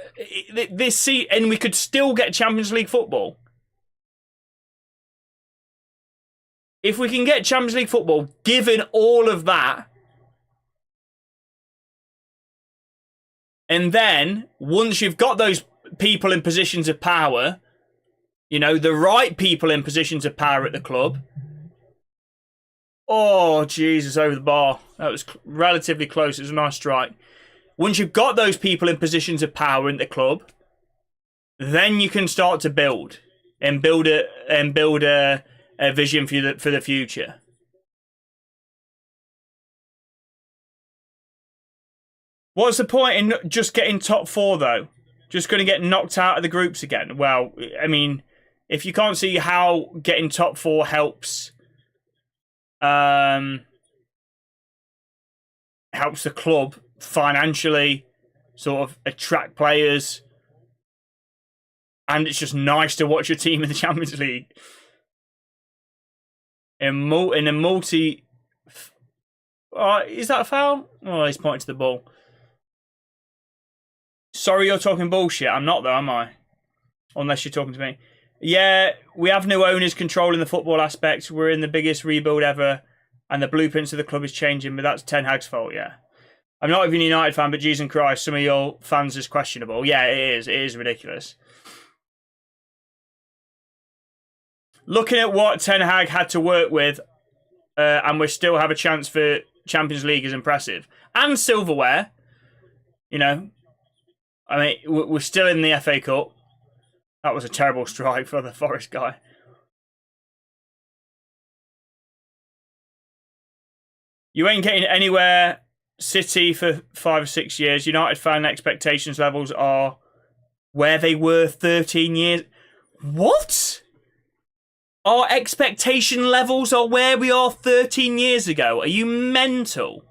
this seat, and we could still get Champions League football. If we can get Champions League football, given all of that, and then once you've got those people in positions of power, you know, the right people in positions of power at the club. Oh, Jesus, over the bar. That was relatively close. It was a nice strike. Once you've got those people in positions of power in the club, then you can start to build a vision for the future. What's the point in just getting top four, though? Just going to get knocked out of the groups again? Well, I mean, if you can't see how getting top four helps the club financially, sort of attract players, and it's just nice to watch your team in the Champions League. In a multi... is that a foul? Oh, he's pointing to the ball. Sorry you're talking bullshit. I'm not, though, am I? Unless you're talking to me. Yeah, we have new owners controlling the football aspects. We're in the biggest rebuild ever, and the blueprints of the club is changing, but that's Ten Hag's fault, yeah. I'm not even a United fan, but Jesus Christ, some of your fans is questionable. Yeah, it is. It is ridiculous. Looking at what Ten Hag had to work with, and we still have a chance for Champions League is impressive. And silverware, you know. I mean, we're still in the FA Cup. That was a terrible strike for the Forest guy. You ain't getting anywhere City for 5 or 6 years. United fan expectations levels are where they were 13 years. What? Our expectation levels are where we are 13 years ago. Are you mental?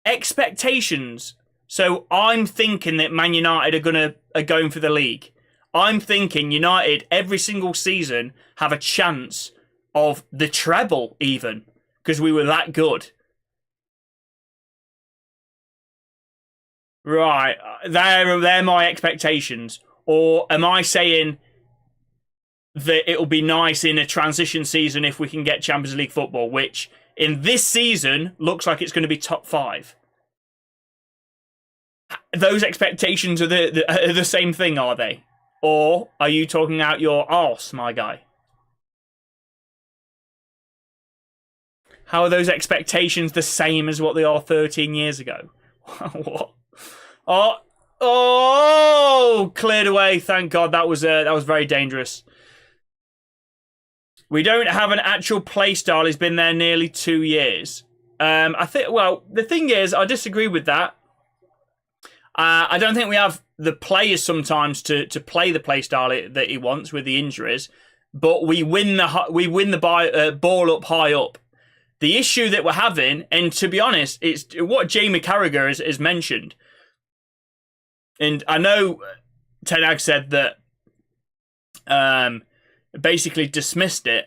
Expectations So I'm thinking that Man United are going for the league. I'm thinking United every single season have a chance of the treble even because we were that good. Right, they're my expectations. Or am I saying that it'll be nice in a transition season if we can get Champions League football, which in this season looks like it's going to be top 5? Those expectations are the same thing, are they? Or are you talking out your arse, my guy? How are those expectations the same as what they are 13 years ago? What? Oh, cleared away. Thank God. That was very dangerous. We don't have an actual play style. He's been there nearly 2 years. I think. Well, the thing is, I disagree with that. I don't think we have the players sometimes to play the play style that he wants with the injuries. But we win the ball up high up. The issue that we're having, and to be honest, it's what Jamie Carragher has mentioned. And I know Ten Hag said that basically dismissed it,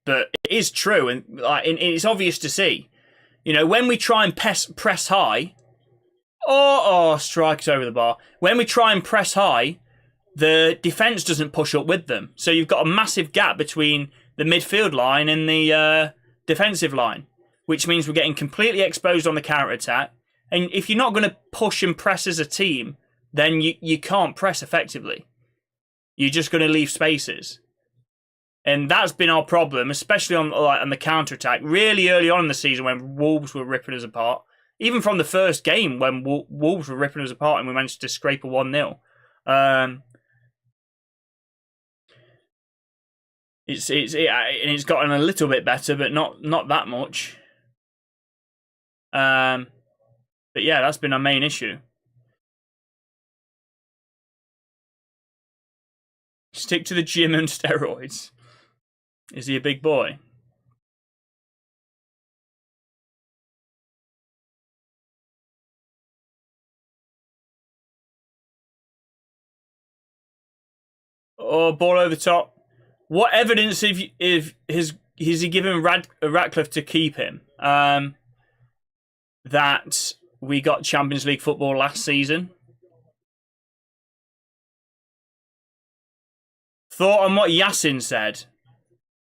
but it is true, and it's obvious to see. You know, when we try and press high, strikes over the bar. When we try and press high, the defence doesn't push up with them. So you've got a massive gap between the midfield line and the defensive line, which means we're getting completely exposed on the counter-attack. And if you're not going to push and press as a team, then you can't press effectively. You're just going to leave spaces. And that's been our problem, especially on the counter-attack. Really early on in the season when Wolves were ripping us apart. Even from the first game when Wolves were ripping us apart and we managed to scrape a 1-0. It's gotten a little bit better, but not that much. But yeah, that's been our main issue. Stick to the gym and steroids. Is he a big boy? Oh, ball over the top. What evidence has he given Ratcliffe to keep him? That we got Champions League football last season. Thought on what Yasin said.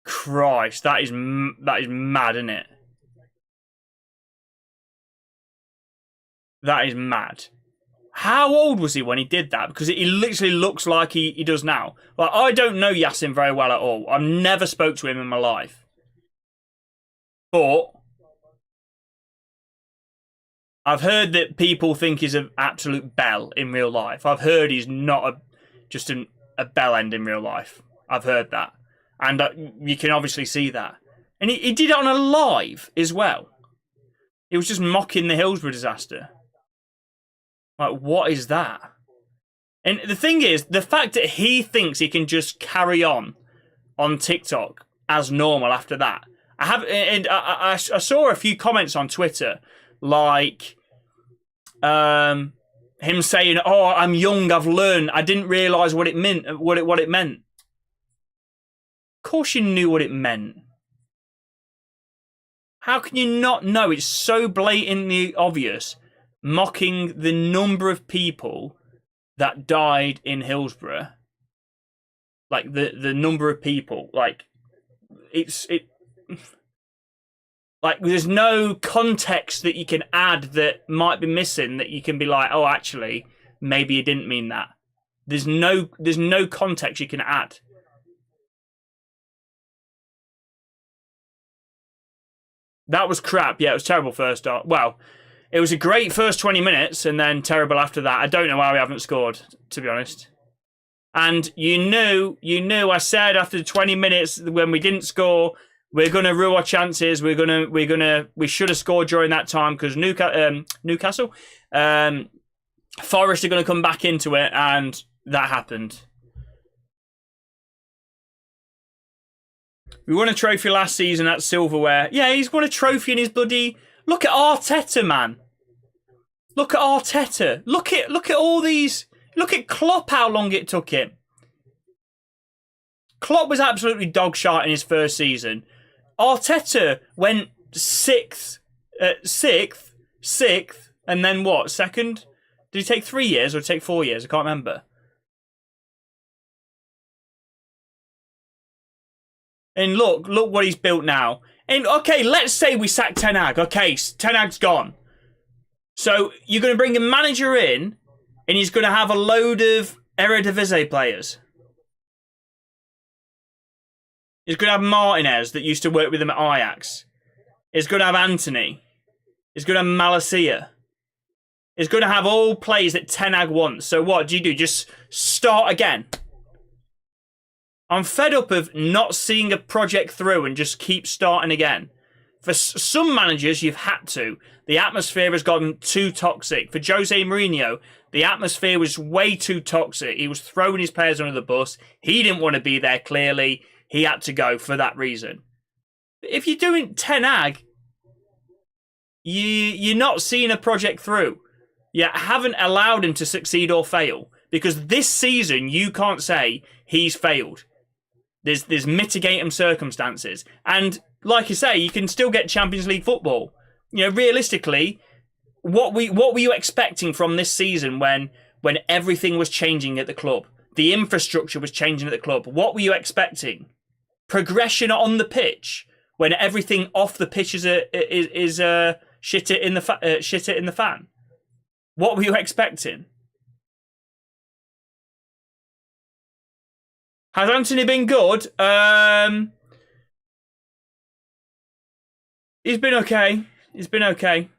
Christ, that is mad, isn't it? That is mad. How old was he when he did that? Because he literally looks like he does now. Like, I don't know Yasin very well at all. I've never spoke to him in my life. But I've heard that people think he's an absolute bell in real life. I've heard he's not just a bell end in real life. I've heard that. And you can obviously see that. And he did it on a live as well. He was just mocking the Hillsborough disaster. Like, what is that? And the thing is, the fact that he thinks he can just carry on TikTok as normal after that. I saw a few comments on Twitter, like him saying, "Oh, I'm young, I've learned. I didn't realise what it meant. What it meant." Of course, you knew what it meant. How can you not know? It's so blatantly obvious. Mocking the number of people that died in Hillsborough, like the number of people, like like there's no context that you can add that might be missing that you can be like, oh, actually, maybe you didn't mean that. There's no context you can add. That was crap. Yeah, it was terrible first start. Well. It was a great first 20 minutes and then terrible after that. I don't know why we haven't scored, to be honest. And you knew, I said after the 20 minutes when we didn't score, we're going to rue our chances. We should have scored during that time because Newcastle, Forest are going to come back into it, and that happened. We won a trophy last season at Silverware. Yeah, he's won a trophy in his bloody... Look at Arteta, man. Look at Arteta. Look at all these. Look at Klopp, how long it took him. Klopp was absolutely dog shit in his first season. Arteta went sixth, and then what? Second? Did he take 3 years or take 4 years? I can't remember. And look what he's built now. And okay, let's say we sack Ten Hag. Okay, Ten Hag's gone. So you're going to bring a manager in, and he's going to have a load of Eredivisie players. He's going to have Martinez that used to work with him at Ajax. He's going to have Anthony. He's going to have Malacia. He's going to have all players that Ten Hag wants. So what do? Just start again. I'm fed up of not seeing a project through and just keep starting again. For some managers, you've had to. The atmosphere has gotten too toxic. For Jose Mourinho, the atmosphere was way too toxic. He was throwing his players under the bus. He didn't want to be there, clearly. He had to go for that reason. If you're doing Ten Hag, you're not seeing a project through. You haven't allowed him to succeed or fail. Because this season, you can't say he's failed. There's mitigating circumstances. And like you say, you can still get Champions League football. You know, realistically, what were you expecting from this season when everything was changing at the club? The infrastructure was changing at the club. What were you expecting? Progression on the pitch when everything off the pitch is shit it in the fan. What were you expecting? Has Anthony been good? He's been okay. He's been okay.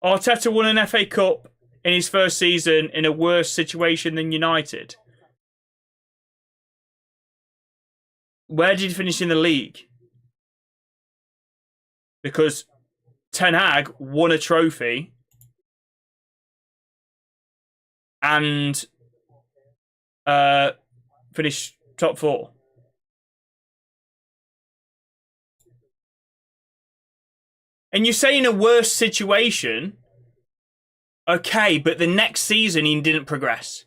Arteta won an FA Cup in his first season in a worse situation than United. Where did he finish in the league? Because Ten Hag won a trophy and finished top 4. And you say in a worse situation, okay, but the next season he didn't progress.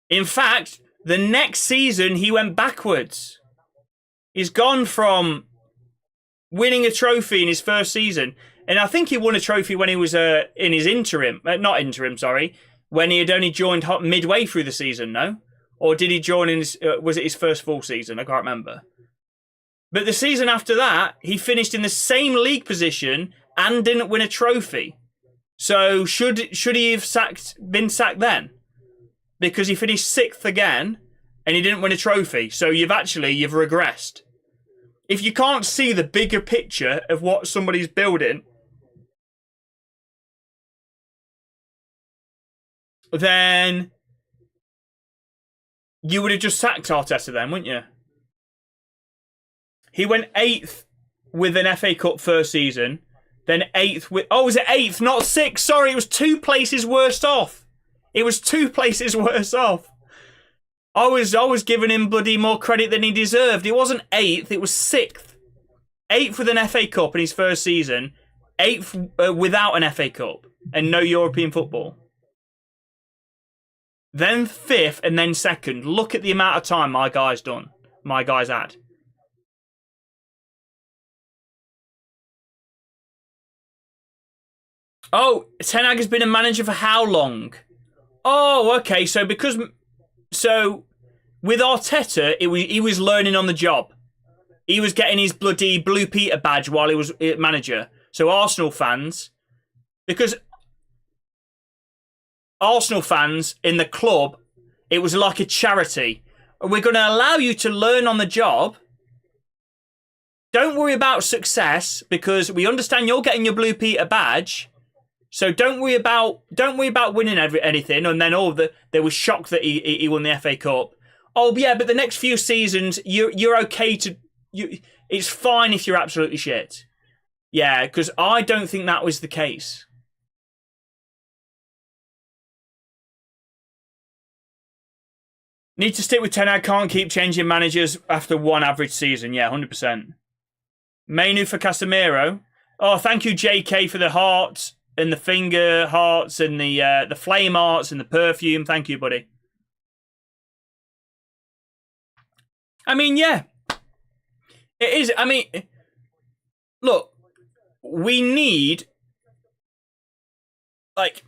In fact, the next season he went backwards. He's gone from winning a trophy in his first season, and I think he won a trophy when he was in his when he had only joined midway through the season, no? Or did he join in was it his first full season? I can't remember. But the season after that, he finished in the same league position and didn't win a trophy. So should he have been sacked then? Because he finished 6th again and he didn't win a trophy. So you've regressed. If you can't see the bigger picture of what somebody's building, then you would have just sacked Arteta then, wouldn't you? He went 8th with an FA Cup first season, then 8th with... Oh, was it 8th, not 6th? Sorry, it was 2 places worse off. It was 2 places worse off. I was giving him bloody more credit than he deserved. It wasn't 8th, it was 6th. 8th with an FA Cup in his first season, 8th without an FA Cup and no European football. Then 5th and then 2nd. Look at the amount of time my guy's had. Oh, Ten Hag has been a manager for how long? Oh, okay. So with Arteta, he was learning on the job. He was getting his bloody Blue Peter badge while he was manager. So Arsenal fans, because Arsenal fans in the club, it was like a charity. We're going to allow you to learn on the job. Don't worry about success because we understand you're getting your Blue Peter badge. So don't worry about winning anything. And then they were shocked that he won the FA Cup. Oh yeah, but the next few seasons you're okay to it's fine if you're absolutely shit. Yeah, because I don't think that was the case. Need to stick with Ten Hag. Can't keep changing managers after one average season. Yeah, 100%. Mainu for Casemiro. Oh, thank you, JK, for the heart. and the finger hearts and the flame hearts and the perfume. Thank you, buddy. I mean, yeah. It is. I mean, look, we need, like,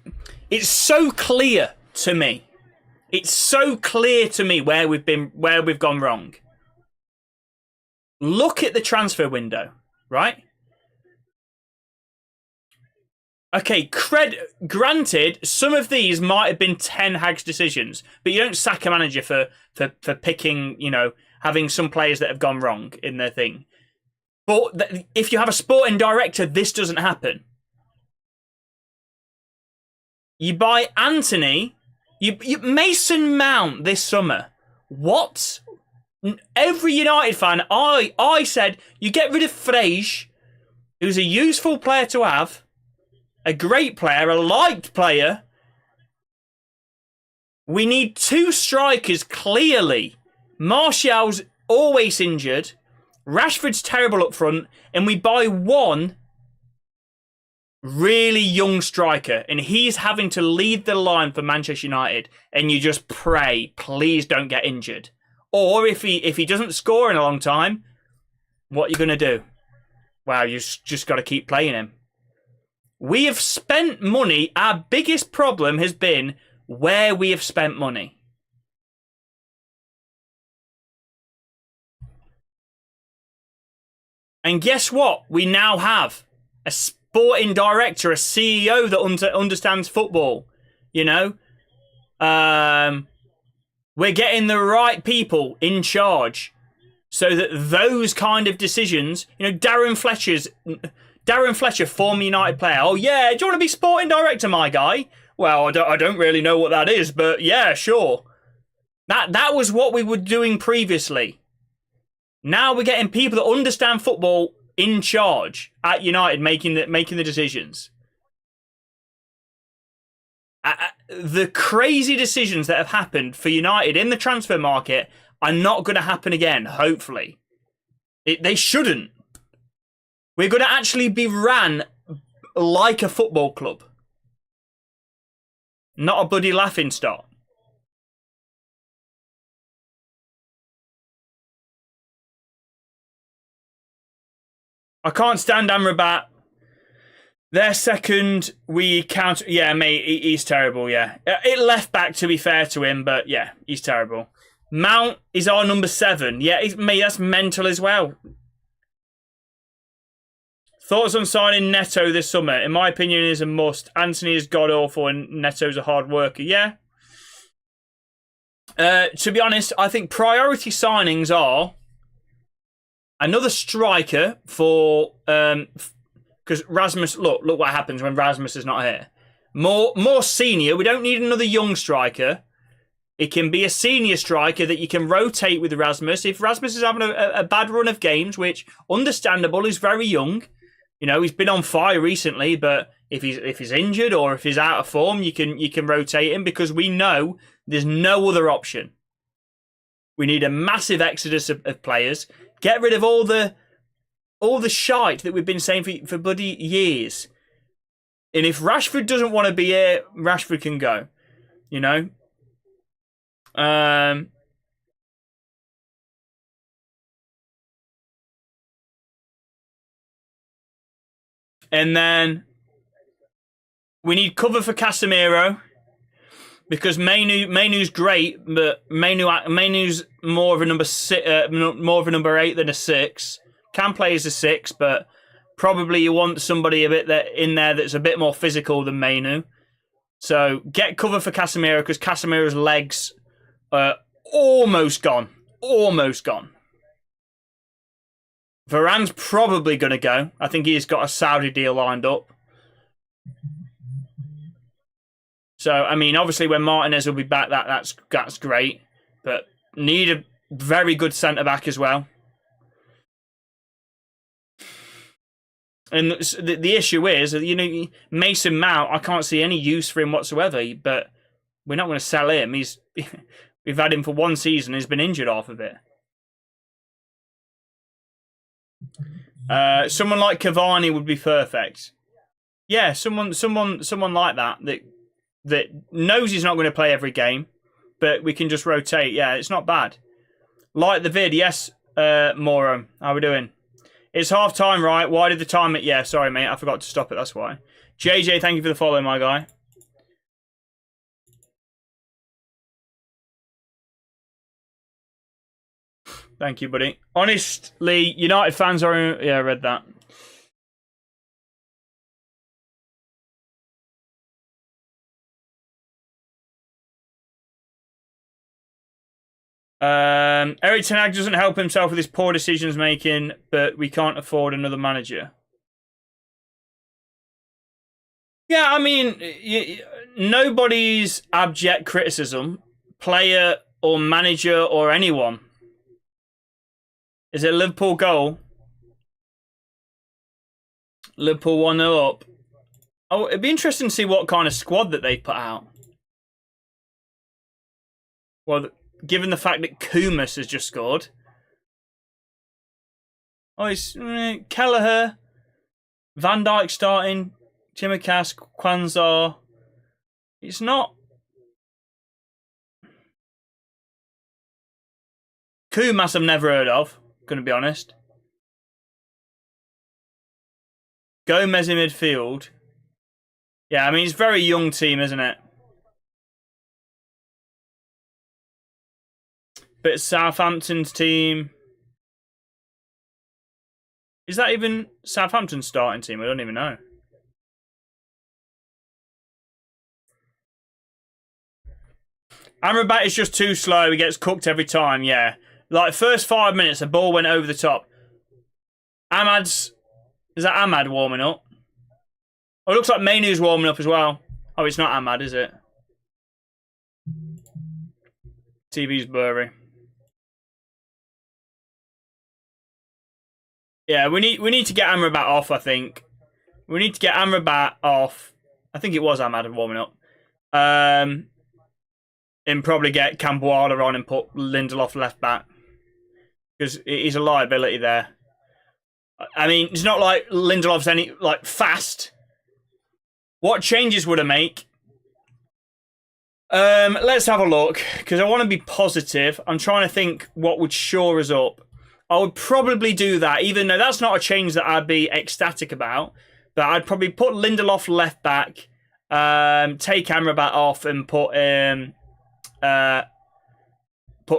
it's so clear to me. It's so clear to me where we've gone wrong. Look at the transfer window, right? Okay, granted, some of these might have been Ten Hag's decisions, but you don't sack a manager for picking, having some players that have gone wrong in their thing. But if you have a sporting director, this doesn't happen. You buy Anthony, you Mason Mount this summer. What? Every United fan, I said, you get rid of Frege, who's a useful player to have, a great player, a liked player. We need 2 strikers, clearly. Martial's always injured. Rashford's terrible up front. And we buy 1 really young striker. And he's having to lead the line for Manchester United. And you just pray, please don't get injured. Or if he doesn't score in a long time, what are you going to do? Well, you just got to keep playing him. We have spent money. Our biggest problem has been where we have spent money. And guess what? We now have a sporting director, a CEO that understands football. We're getting the right people in charge so that those kind of decisions, Darren Fletcher, former United player. Oh, yeah, do you want to be sporting director, my guy? Well, I don't really know what that is, but yeah, sure. That was what we were doing previously. Now we're getting people that understand football in charge at United, making the decisions. The crazy decisions that have happened for United in the transfer market are not going to happen again, hopefully. They shouldn't. We're going to actually be ran like a football club. Not a bloody laughing stock. I can't stand Amrabat. Their second, we count. Yeah, mate, he's terrible, yeah. It left back, to be fair to him, but yeah, he's terrible. Mount is our number 7. Yeah, mate, that's mental as well. Thoughts on signing Neto this summer? In my opinion, is a must. Anthony is god-awful and Neto's a hard worker. Yeah. To be honest, I think priority signings are another striker for... because Rasmus... Look what happens when Rasmus is not here. More senior. We don't need another young striker. It can be a senior striker that you can rotate with Rasmus. If Rasmus is having a bad run of games, which, understandable, he's very young... he's been on fire recently, but if he's injured or if he's out of form, you can rotate him because we know there's no other option. We need a massive exodus of players. Get rid of all the shite that we've been saying for bloody years. And if Rashford doesn't want to be here, Rashford can go. And then we need cover for Casemiro because Mainu's great, but Mainu's more of a number 8 than a 6. Can play as a 6, but probably you want somebody a bit in there that's a bit more physical than Mainu. So get cover for Casemiro because Casemiro's legs are almost gone. Almost gone. Varane's probably going to go. I think he's got a Saudi deal lined up. So, I mean, obviously when Martinez will be back, that's great. But need a very good centre-back as well. And the issue is, Mason Mount, I can't see any use for him whatsoever. But we're not going to sell him. We've had him for 1 season. He's been injured half of it. Someone like Cavani would be perfect. Yeah, someone like that knows he's not going to play every game, but we can just rotate. Yeah, it's not bad. Like the vid, yes, Moro. How we doing? It's half time, right? Why did the time? Yeah, sorry, mate. I forgot to stop it. That's why. JJ, thank you for the follow, my guy. Thank you, buddy. Honestly, United fans are... Yeah, I read that. Erik Ten Hag doesn't help himself with his poor decisions making, but we can't afford another manager. Yeah, I mean, nobody's abject criticism, player or manager or anyone. Is it a Liverpool goal? Liverpool 1-0 up. Oh, it'd be interesting to see what kind of squad that they put out. Well, given the fact that Kumas has just scored. Oh, it's Kelleher, Van Dijk starting, Chimikas, Kwanzaa. It's not. Kumas I've never heard of, going to be honest. Gomez in midfield. Yeah, I mean, it's a very young team, isn't it? But Southampton's team. Is that even Southampton's starting team? I don't even know. Amrabat is just too slow. He gets cooked every time, yeah. Like, first 5 minutes, the ball went over the top. Is that Ahmad warming up? Oh, it looks like Mainoo's warming up as well. Oh, it's not Ahmad, is it? TV's blurry. Yeah, we need to get Amrabat off, I think. We need to get Amrabat off. I think it was Ahmad warming up. And probably get Cambuala on and put Lindelof left back. Because he's a liability there. I mean, it's not like Lindelof's any fast. What changes would I make? Let's have a look, because I want to be positive. I'm trying to think what would shore us up. I would probably do that, even though that's not a change that I'd be ecstatic about. But I'd probably put Lindelof left back, take Amrabat off, and put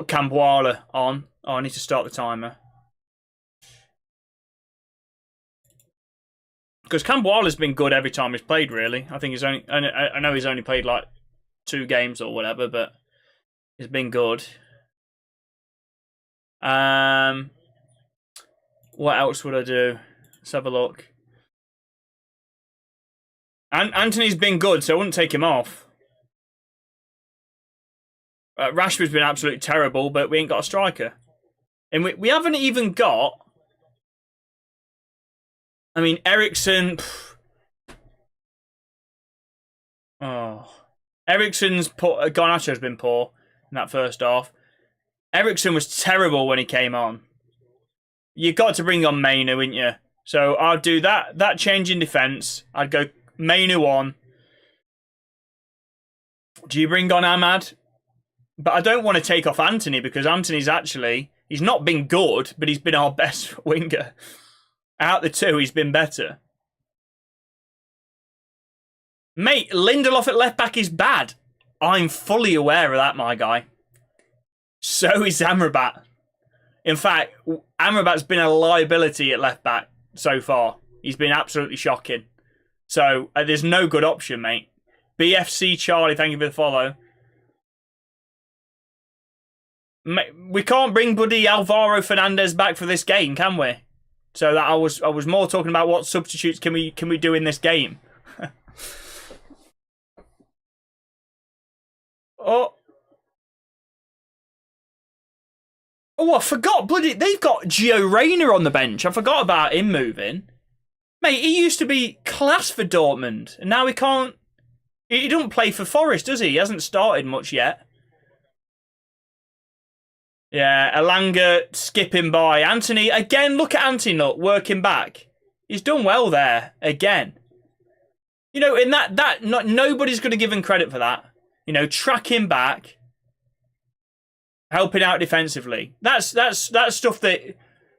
Cambuala on. Oh, I need to start the timer. Because Cambuala's been good every time he's played, really. I think he's only... I know he's only played, 2 games or whatever, but he's been good. What else would I do? Let's have a look. Anthony's been good, so I wouldn't take him off. Rashford's been absolutely terrible, but we ain't got a striker. And we haven't even got... I mean, Eriksen... Oh. Eriksen's Garnacho's been poor in that first half. Eriksen was terrible when he came on. You got to bring on Mainoo, wouldn't you? So I'd do that change in defence. I'd go Mainoo on. Do you bring on Ahmad? But I don't want to take off Anthony, because Anthony's actually... He's not been good, but he's been our best winger. Out the two, he's been better. Mate, Lindelof at left back is bad. I'm fully aware of that, my guy. So is Amrabat. In fact, Amrabat's been a liability at left back so far. He's been absolutely shocking. So there's no good option, mate. BFC Charlie, thank you for the follow. Mate, we can't bring buddy Alvaro Fernandez back for this game, can we? So that I was more talking about what substitutes can we do in this game. Oh, I forgot. Bloody, they've got Gio Reyna on the bench. I forgot about him moving. Mate, he used to be class for Dortmund, and now he can't. He doesn't play for Forest, does he? He hasn't started much yet. Yeah, Elanga skipping by. Anthony, again, look at Anthony, look, working back. He's done well there, again. You know, in that nobody's going to give him credit for that. You know, tracking back, helping out defensively. That's stuff that,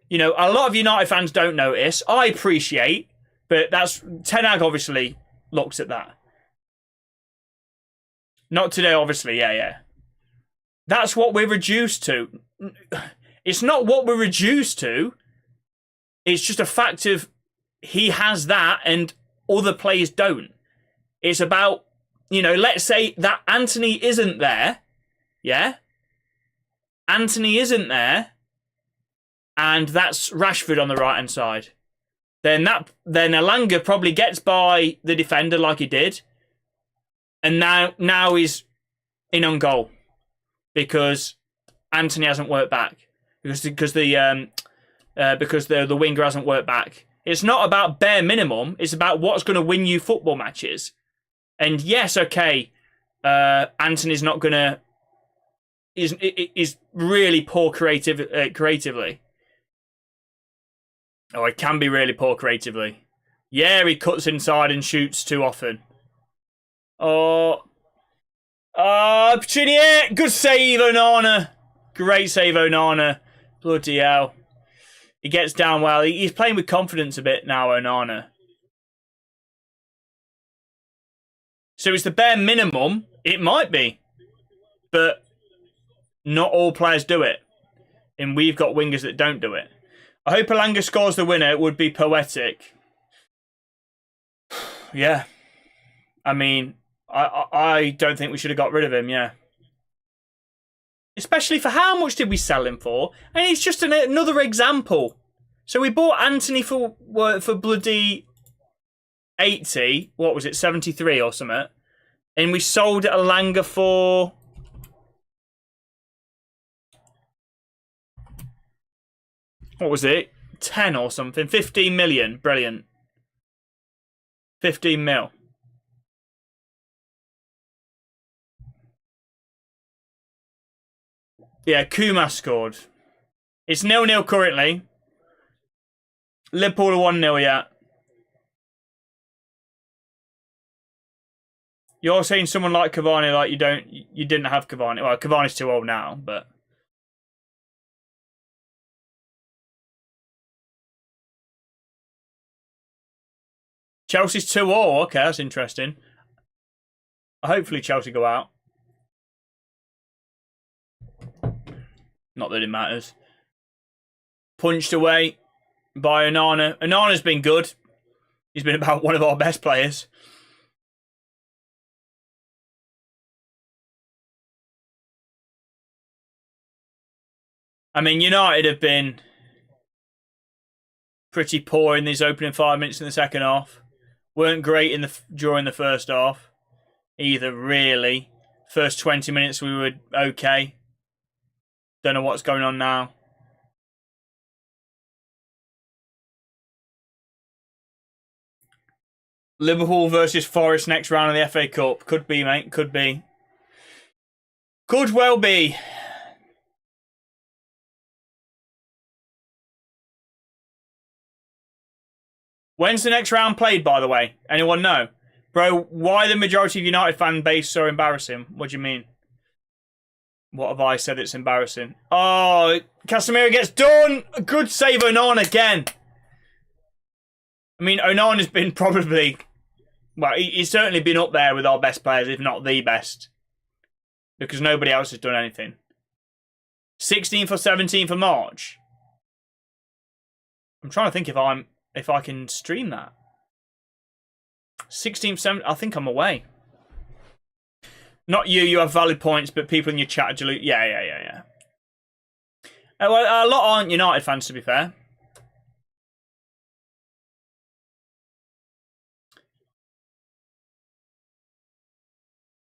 you know, a lot of United fans don't notice. I appreciate, but that's Ten Hag obviously looks at that. Not today, obviously. Yeah. That's what we're reduced to. It's not what we're reduced to. It's just a fact of he has that and other players don't. It's about, you know, let's say that Anthony isn't there. Yeah? Anthony isn't there. And that's Rashford on the right-hand side. Then Elanga probably gets by the defender like he did. And now he's in on goal. Because Anthony hasn't worked back. Because the winger hasn't worked back. It's not about bare minimum. It's about what's going to win you football matches. And yes, okay, Anthony's not going to... is really poor creatively. Oh, he can be really poor creatively. Yeah, he cuts inside and shoots too often. Opportunity! Good save, Onana. Great save, Onana. Bloody hell. He gets down well. He's playing with confidence a bit now, Onana. So it's the bare minimum. It might be. But not all players do it. And we've got wingers that don't do it. I hope Elanga scores the winner. It would be poetic. Yeah. I mean, I don't think we should have got rid of him, yeah. Especially for how much did we sell him for? And it's just another example. So we bought Anthony for bloody 80. What was it? 73 or something. And we sold Elanga for... what was it? 10 or something. 15 million. Brilliant. 15 mil. Yeah, Kuma scored. It's 0-0 currently. Liverpool are 1-0 yet. You're saying someone like Cavani, like you didn't have Cavani. Well, Cavani's too old now, but... Chelsea's 2-2. Okay, that's interesting. Hopefully Chelsea go out. Not that it matters. Punched away by Onana. Onana's been good. He's been about one of our best players. I mean, United have been pretty poor in these opening 5 minutes in the second half. Weren't great during the first half either, really. First 20 minutes we were okay. Don't know what's going on now. Liverpool versus Forest next round of the FA Cup. Could be, mate. Could be. Could well be. When's the next round played, by the way? Anyone know? Bro, why the majority of United fan base so embarrassing? What do you mean? What have I said that's embarrassing? Oh, Casemiro gets done! Good save, Onana again. I mean, Onana's been probably... well, he's certainly been up there with our best players, if not the best. Because nobody else has done anything. 16th or 17th of March. I'm trying to think if I can stream that. 16th, 17th, I think I'm away. Not you, you have valid points, but people in your chat, yeah. Well, a lot aren't United fans, to be fair.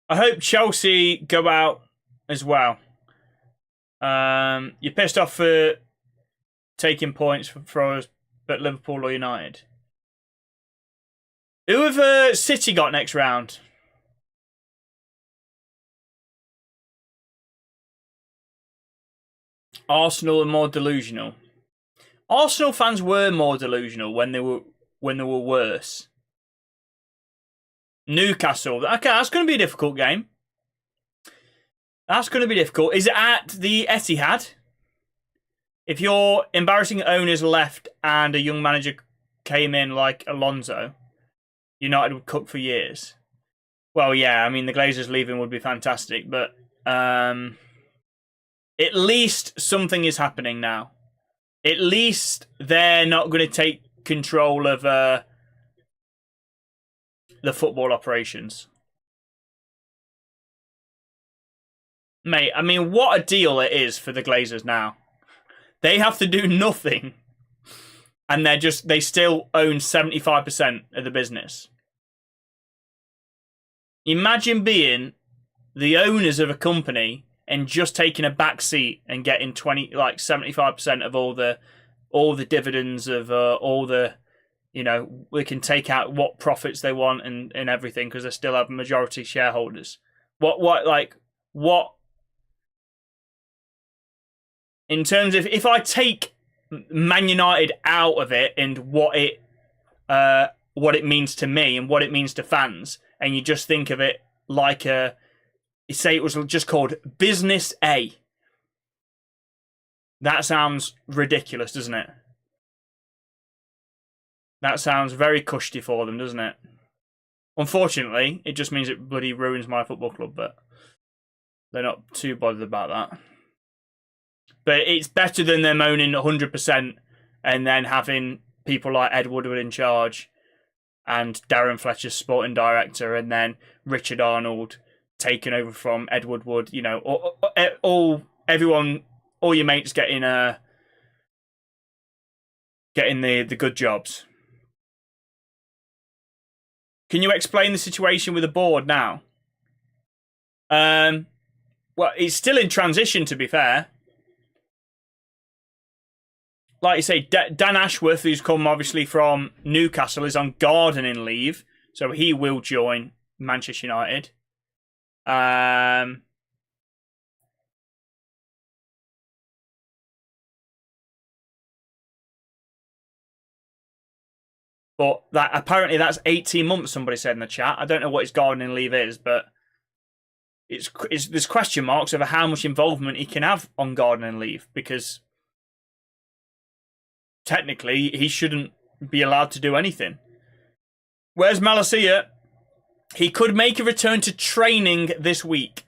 I hope Chelsea go out as well. You're pissed off for taking points for us, but Liverpool or United. Who have City got next round? Arsenal are more delusional. Arsenal fans were more delusional when they were worse. Newcastle. Okay, that's going to be a difficult game. That's going to be difficult. Is it at the Etihad? If your embarrassing owners left and a young manager came in like Alonso, United would cook for years. Well, yeah, I mean, the Glazers leaving would be fantastic, but at least something is happening now. At least they're not going to take control of the football operations. Mate, I mean, what a deal it is for the Glazers now. They have to do nothing, and they still own 75% of the business. Imagine being the owners of a company and just taking a back seat and getting 75% of all the dividends of all the, we can take out what profits they want and everything because they still have majority shareholders. What in terms of if I take Man United out of it and what it means to me and what it means to fans, and you just think of it like say it was just called Business A. That sounds ridiculous, doesn't it? That sounds very cushy for them, doesn't it? Unfortunately, it just means it bloody ruins my football club, but they're not too bothered about that. But it's better than them owning 100% and then having people like Ed Woodward in charge and Darren Fletcher, sporting director, and then Richard Arnold taking over from Ed Woodward. All your mates getting the good jobs. Can you explain the situation with the board now? Well, it's still in transition, to be fair. Like you say, Dan Ashworth, who's come obviously from Newcastle, is on gardening leave, so he will join Manchester United. But apparently that's 18 months, somebody said in the chat. I don't know what his gardening leave is, but there's question marks over how much involvement he can have on gardening leave, because technically he shouldn't be allowed to do anything. Where's Malacia? He could make a return to training this week.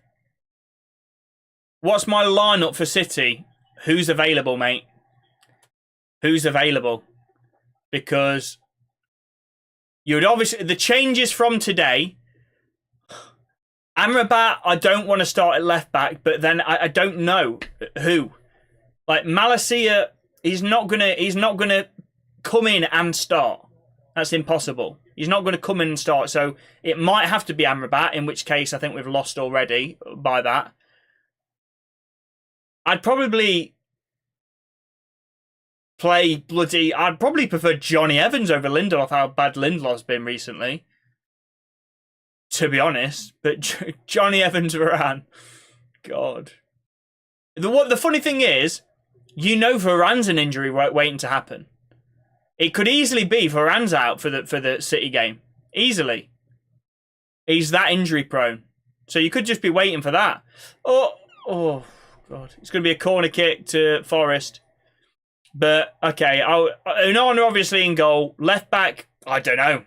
What's my lineup for City? Who's available, mate? Who's available? Because you'd obviously, the changes from today, Amrabat, I don't want to start at left back, but then I don't know who. Like Malacia, he's not gonna come in and start. That's impossible. He's not going to come in and start. So it might have to be Amrabat, in which case I think we've lost already by that. I'd probably I'd probably prefer Johnny Evans over Lindelof, how bad Lindelof's been recently, to be honest. But Johnny Evans, Varane, God. The funny thing is, Varane's an injury waiting to happen. It could easily be Varane's out for the City game. Easily. He's that injury prone. So you could just be waiting for that. Oh God. It's going to be a corner kick to Forest. But, okay. Onana obviously in goal. Left back, I don't know.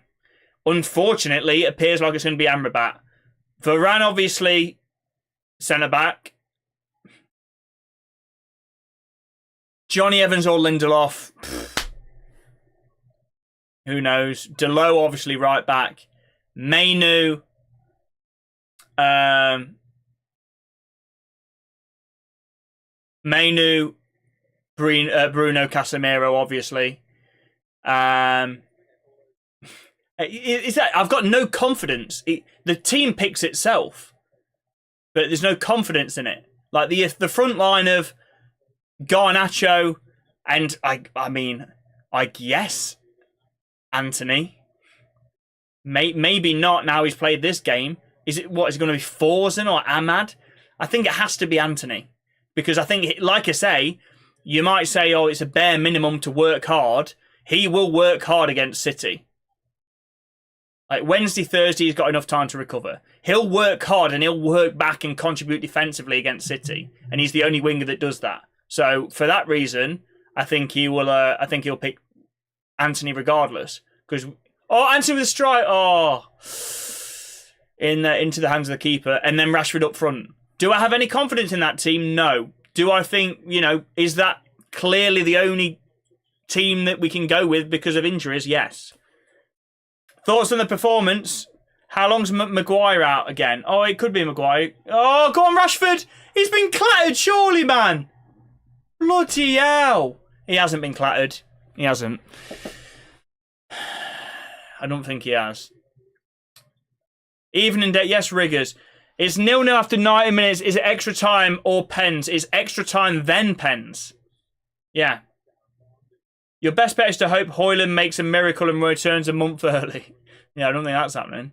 Unfortunately, it appears like it's going to be Amrabat. Varane obviously centre back. Johnny Evans or Lindelof. Who knows? Delo obviously right back. Mainu. Bruno Casemiro, obviously. Is that I've got no confidence. The team picks itself, but there's no confidence in it. Like the front line of Garnacho and I guess Anthony. Maybe not now he's played this game. Is it going to be Forzen or Ahmad? I think it has to be Anthony. Because I think, like I say, you might say, it's a bare minimum to work hard. He will work hard against City. Like Wednesday, Thursday, he's got enough time to recover. He'll work hard and he'll work back and contribute defensively against City, and he's the only winger that does that. So for that reason, I think he will. I think he'll pick Anthony regardless. Because Anthony with a strike. Into the hands of the keeper, and then Rashford up front. Do I have any confidence in that team? No. Do I think is that clearly the only team that we can go with because of injuries? Yes. Thoughts on the performance? How long's Maguire out again? Oh, it could be Maguire. Oh, go on, Rashford! He's been clattered, surely, man! Bloody hell! He hasn't been clattered. He hasn't. I don't think he has. Even in debt, yes, Riggers. It's 0-0 after 90 minutes. Is it extra time or pens? It's extra time, then pens. Yeah. Your best bet is to hope Højlund makes a miracle and returns a month early. Yeah, I don't think that's happening.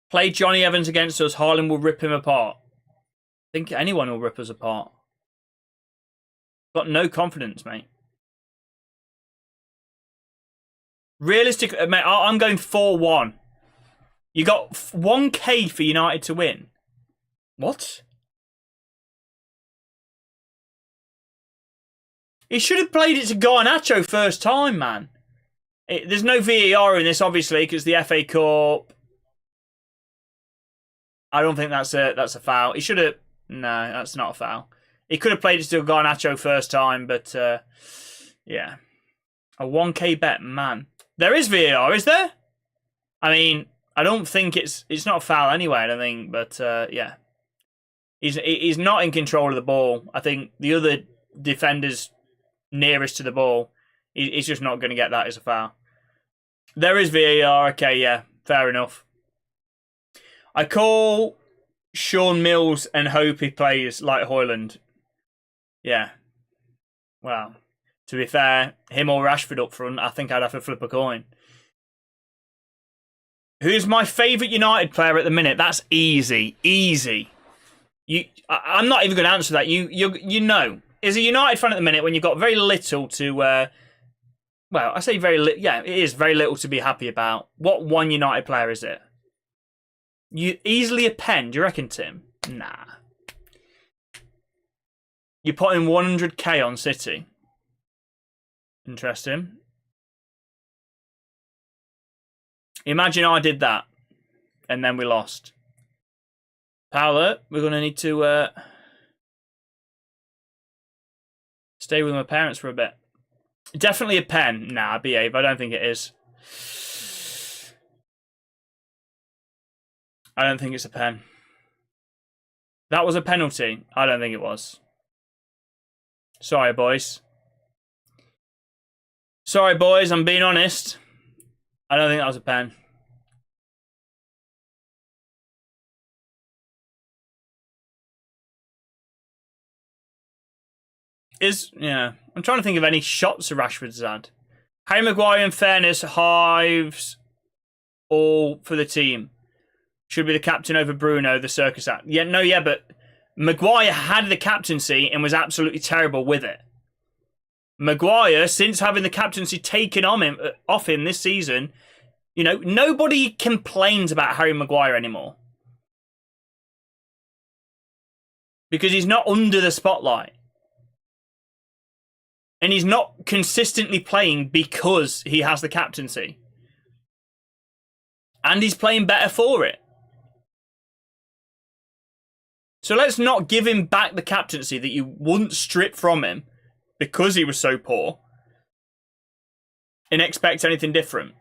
Play Johnny Evans against us. Haaland will rip him apart. I think anyone will rip us apart. Got no confidence, mate. Realistic, mate, I'm going 4-1. You got 1k for United to win. What? He should have played it to Garnacho first time, man. There's no VAR in this, obviously, because the FA Cup. I don't think that's a foul. He should have. No, that's not a foul. He could have played it to Garnacho first time, but yeah, a 1k bet, man. There is VAR, is there? I mean, I don't think it's not a foul anyway. I don't think, but yeah, he's not in control of the ball. I think the other defenders nearest to the ball, he's just not going to get that as a foul. There is VAR. Okay, yeah, fair enough. I call Sean Mills and hope he plays like Højlund. Yeah. Well, to be fair, him or Rashford up front, I think I'd have to flip a coin. Who's my favourite United player at the minute? That's easy. Easy. I'm not even going to answer that. You know. As a United fan at the minute, when you've got very little to... well, I say very little. Yeah, it is very little to be happy about. What one United player is it? You easily a pen, do you reckon, Tim? Nah. You're putting 100k on City. Interesting. Imagine I did that, and then we lost. Paolo, we're going to need to stay with my parents for a bit. Definitely a pen. Nah, behave. I don't think it is. I don't think it's a pen. That was a penalty. I don't think it was. Sorry, boys. Sorry, boys. I'm being honest. I don't think that was a pen. Yeah. I'm trying to think of any shots that Rashford's had. Harry Maguire, in fairness, hives all for the team. Should be the captain over Bruno, the circus act. Yeah, but Maguire had the captaincy and was absolutely terrible with it. Maguire, since having the captaincy taken off him this season, nobody complains about Harry Maguire anymore. Because he's not under the spotlight. And he's not consistently playing because he has the captaincy. And he's playing better for it. So let's not give him back the captaincy that you once stripped from him because he was so poor and expect anything different.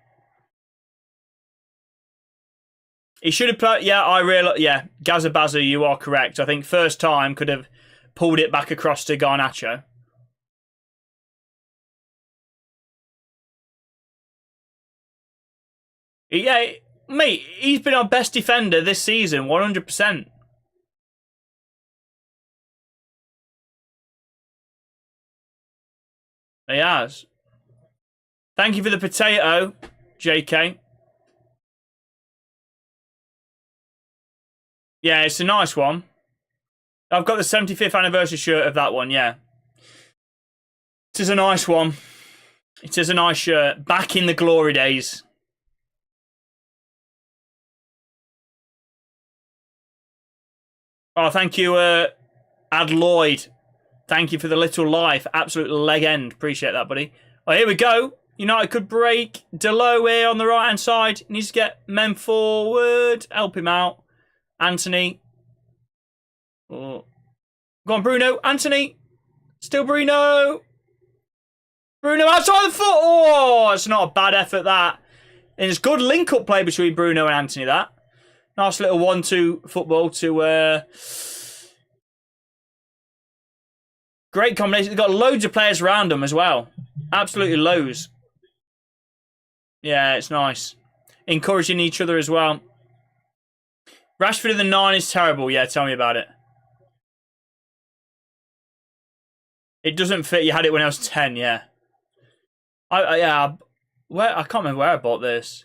He should have played... Yeah, Gazabaza, you are correct. I think first time could have pulled it back across to Garnacho. Yeah, mate, he's been our best defender this season, 100%. He has. Thank you for the potato, JK. Yeah, it's a nice one. I've got the 75th anniversary shirt of that one, yeah. It is a nice one. It is a nice shirt. Back in the glory days. Oh, thank you, Ad Lloyd. Thank you for the little life. Absolute leg end. Appreciate that, buddy. Oh, here we go. United could break. Delo here on the right-hand side. Needs to get men forward. Help him out. Anthony. Oh. Go on, Bruno. Anthony. Still Bruno. Bruno outside the foot. Oh, it's not a bad effort, that. And it's good link-up play between Bruno and Anthony, that. Nice little 1-2 football to... Great combination. They've got loads of players around them as well. Absolutely loads. Yeah, it's nice. Encouraging each other as well. Rashford in the 9 is terrible. Yeah, tell me about it. It doesn't fit. You had it when I was 10, yeah. I can't remember where I bought this.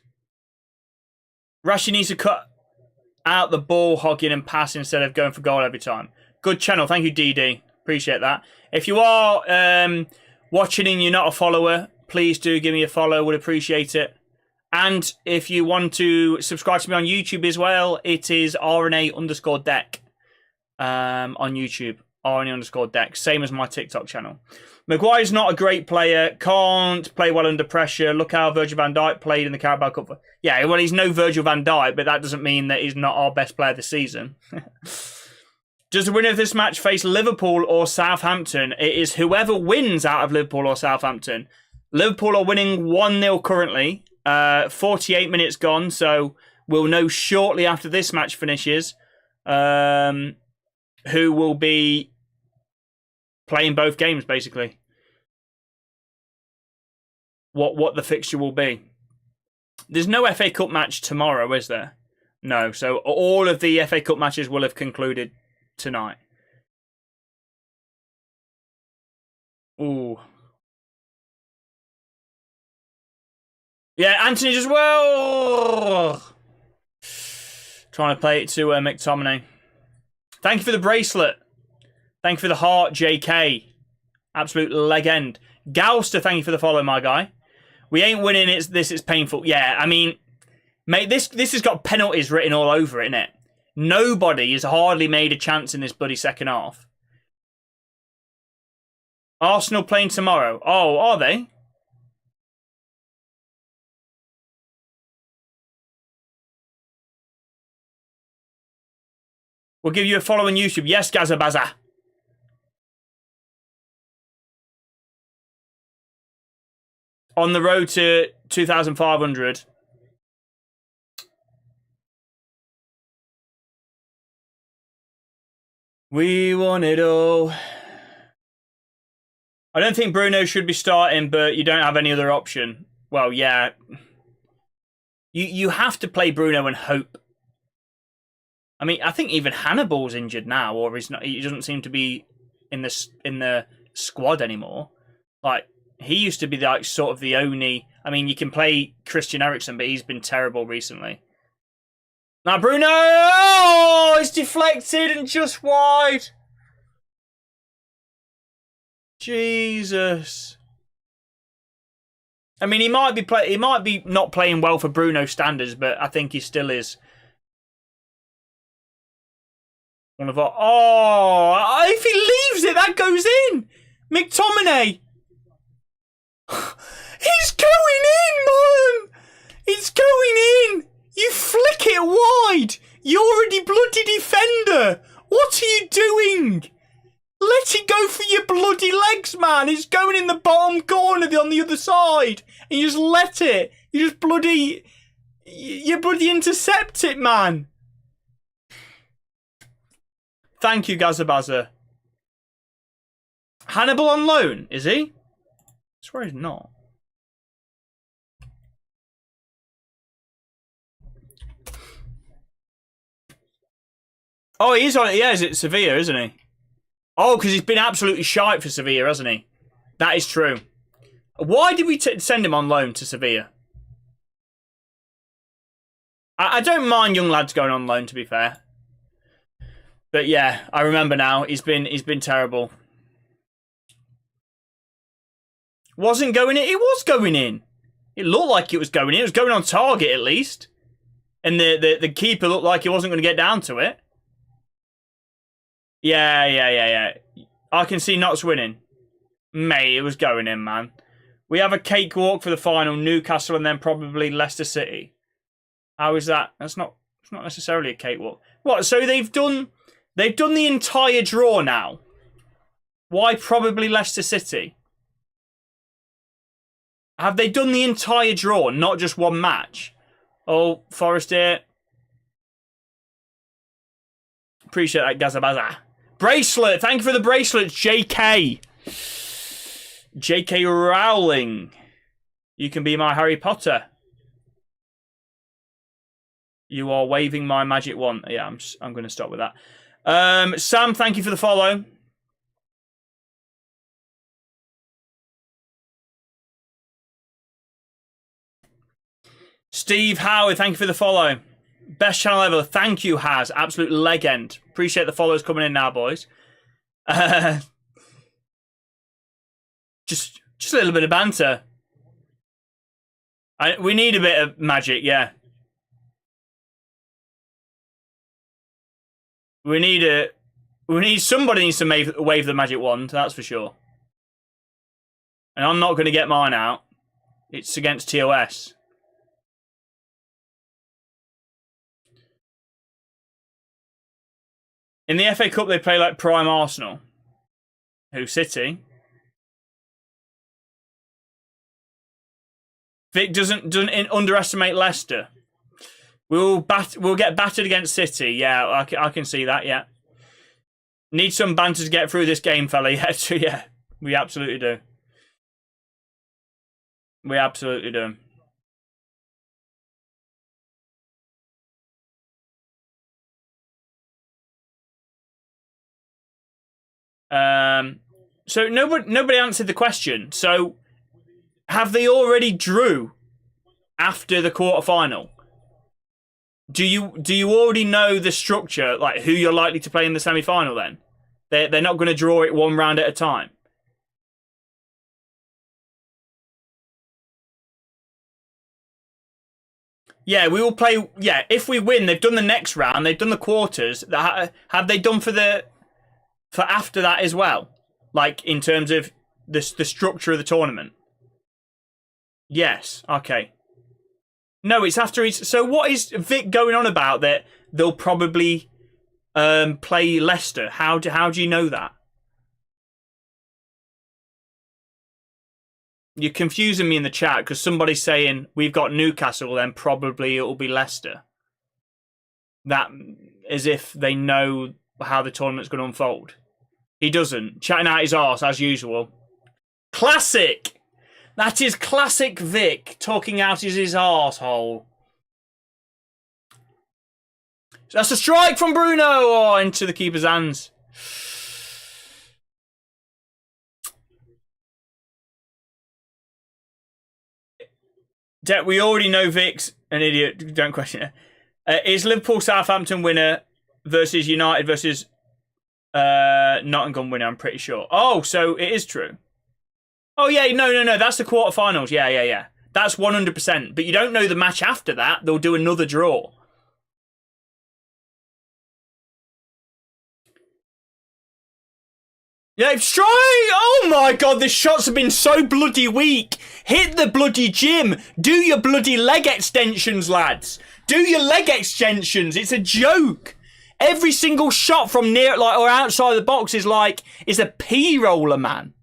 Rashford needs to cut out the ball hogging and passing instead of going for goal every time. Good channel. Thank you, DD. Appreciate that. If you are watching and you're not a follower, please do give me a follow. Would appreciate it. And if you want to subscribe to me on YouTube as well, it is RNA_deck on YouTube. RNA_deck. Same as my TikTok channel. Maguire's not a great player. Can't play well under pressure. Look how Virgil van Dijk played in the Carabao Cup. Yeah, well, he's no Virgil van Dijk, but that doesn't mean that he's not our best player this season. Does the winner of this match face Liverpool or Southampton? It is whoever wins out of Liverpool or Southampton. Liverpool are winning 1-0 currently. 48 minutes gone, so we'll know shortly after this match finishes who will be playing both games, basically. What the fixture will be. There's no FA Cup match tomorrow, is there? No, so all of the FA Cup matches will have concluded tonight. Ooh. Yeah, Anthony as well. Trying to play it to McTominay. Thank you for the bracelet. Thank you for the heart, JK. Absolute legend. Gouster, thank you for the follow, my guy. We ain't winning. This is painful. Yeah, I mean, mate, this has got penalties written all over it, innit? Nobody has hardly made a chance in this bloody second half. Arsenal playing tomorrow. Oh, are they? We'll give you a follow on YouTube. Yes, Gazabaza. On the road to 2,500. We want it all. I don't think Bruno should be starting, but you don't have any other option. Well, yeah. You have to play Bruno and hope. I mean, I think even Hannibal's injured now, or he's not. He doesn't seem to be in the squad anymore. Like, he used to be like sort of the only. I mean, you can play Christian Eriksen, but he's been terrible recently. Now Bruno, oh, it's deflected and just wide. Jesus. I mean, he might be not playing well for Bruno standards, but I think he still is. One of our... Oh, if he leaves it, that goes in. McTominay. He's going in, man. It's going in. You flick it wide. You're a bloody defender. What are you doing? Let it go for your bloody legs, man. It's going in the bottom corner on the other side. And you just let it. You just bloody... You bloody intercept it, man. Thank you, Gazabaza. Hannibal on loan, is he? I swear he's not. Oh, he is on it. Yeah, is it Sevilla, isn't he? Oh, because he's been absolutely shite for Sevilla, hasn't he? That is true. Why did we send him on loan to Sevilla? I don't mind young lads going on loan, to be fair. But yeah, I remember now. He's been terrible. Wasn't going in. It was going in. It looked like it was going in. It was going on target at least. And the keeper looked like he wasn't going to get down to it. Yeah. I can see Notts winning. Mate, it was going in, man. We have a cakewalk for the final, Newcastle and then probably Leicester City. How is that? It's not necessarily a cakewalk. What? So they've done the entire draw now. Why probably Leicester City? Have they done the entire draw, not just one match? Oh, Forest here. Appreciate that, Gazabaza. Bracelet. Thank you for the bracelets, JK. JK Rowling. You can be my Harry Potter. You are waving my magic wand. Yeah, I'm going to stop with that. Sam, thank you for the follow. Steve Howard, thank you for the follow. Best channel ever. Thank you, Haz. Absolute legend. Appreciate the follows coming in now, boys. Just a little bit of banter. We need a bit of magic, yeah. Somebody needs to wave the magic wand, that's for sure. And I'm not going to get mine out. It's against TOS. In the FA Cup, they play like prime Arsenal. Who, City? Vic doesn't underestimate Leicester. We'll get battered against City. Yeah, I can see that. Yeah, need some banter to get through this game, fella. Yeah, we absolutely do. We absolutely do. So nobody answered the question. So have they already drew after the quarterfinal? Do you already know the structure, like who you're likely to play in the semi-final? Then they're not going to draw it one round at a time. Yeah, we will play. Yeah, if we win, they've done the next round. They've done the quarters. Have they done for after that as well? Like in terms of the structure of the tournament. Yes. Okay. No, it's after he's. So what is Vic going on about that? They'll probably play Leicester. How do you know that? You're confusing me in the chat because somebody's saying we've got Newcastle, then probably it'll be Leicester. That as if they know how the tournament's going to unfold. He doesn't. Chatting out his arse as usual. Classic. That is classic Vic talking out his arsehole. That's a strike from Bruno. Oh, into the keeper's hands. We already know Vic's an idiot. Don't question it. Is Liverpool Southampton winner versus United versus Nottingham winner? I'm pretty sure. Oh, so it is true. Oh yeah, no. That's the quarterfinals. Yeah. That's 100%. But you don't know the match after that. They'll do another draw. Yeah, strike! Oh my god, the shots have been so bloody weak. Hit the bloody gym. Do your bloody leg extensions, lads. Do your leg extensions. It's a joke. Every single shot from near, like, or outside the box is a pea roller, man.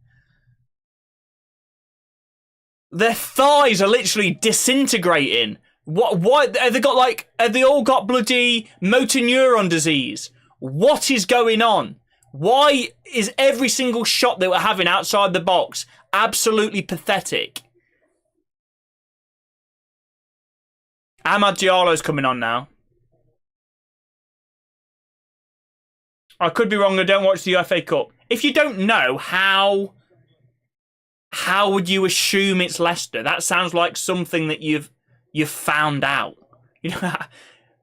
Their thighs are literally disintegrating. What have they all got bloody motor neuron disease? What is going on? Why is every single shot that we're having outside the box absolutely pathetic? Amad Diallo's coming on now. I could be wrong. I don't watch the FA Cup. If you don't know, how would you assume it's Leicester? That sounds like something that you've found out. You know,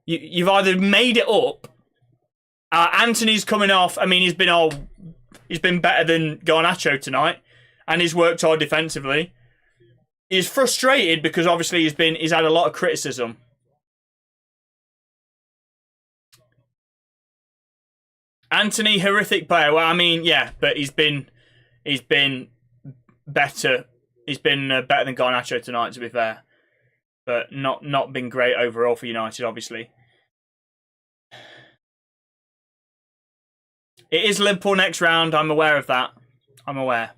you've either made it up. Anthony's coming off. I mean, he's been better than Garnacho tonight, and he's worked hard defensively. He's frustrated because obviously he's had a lot of criticism. Anthony, horrific player. Well, I mean, yeah, but he's been better. He's been better than Garnacho tonight, to be fair, but not been great overall for United, obviously. It is Liverpool next round. I'm aware of that. I'm aware.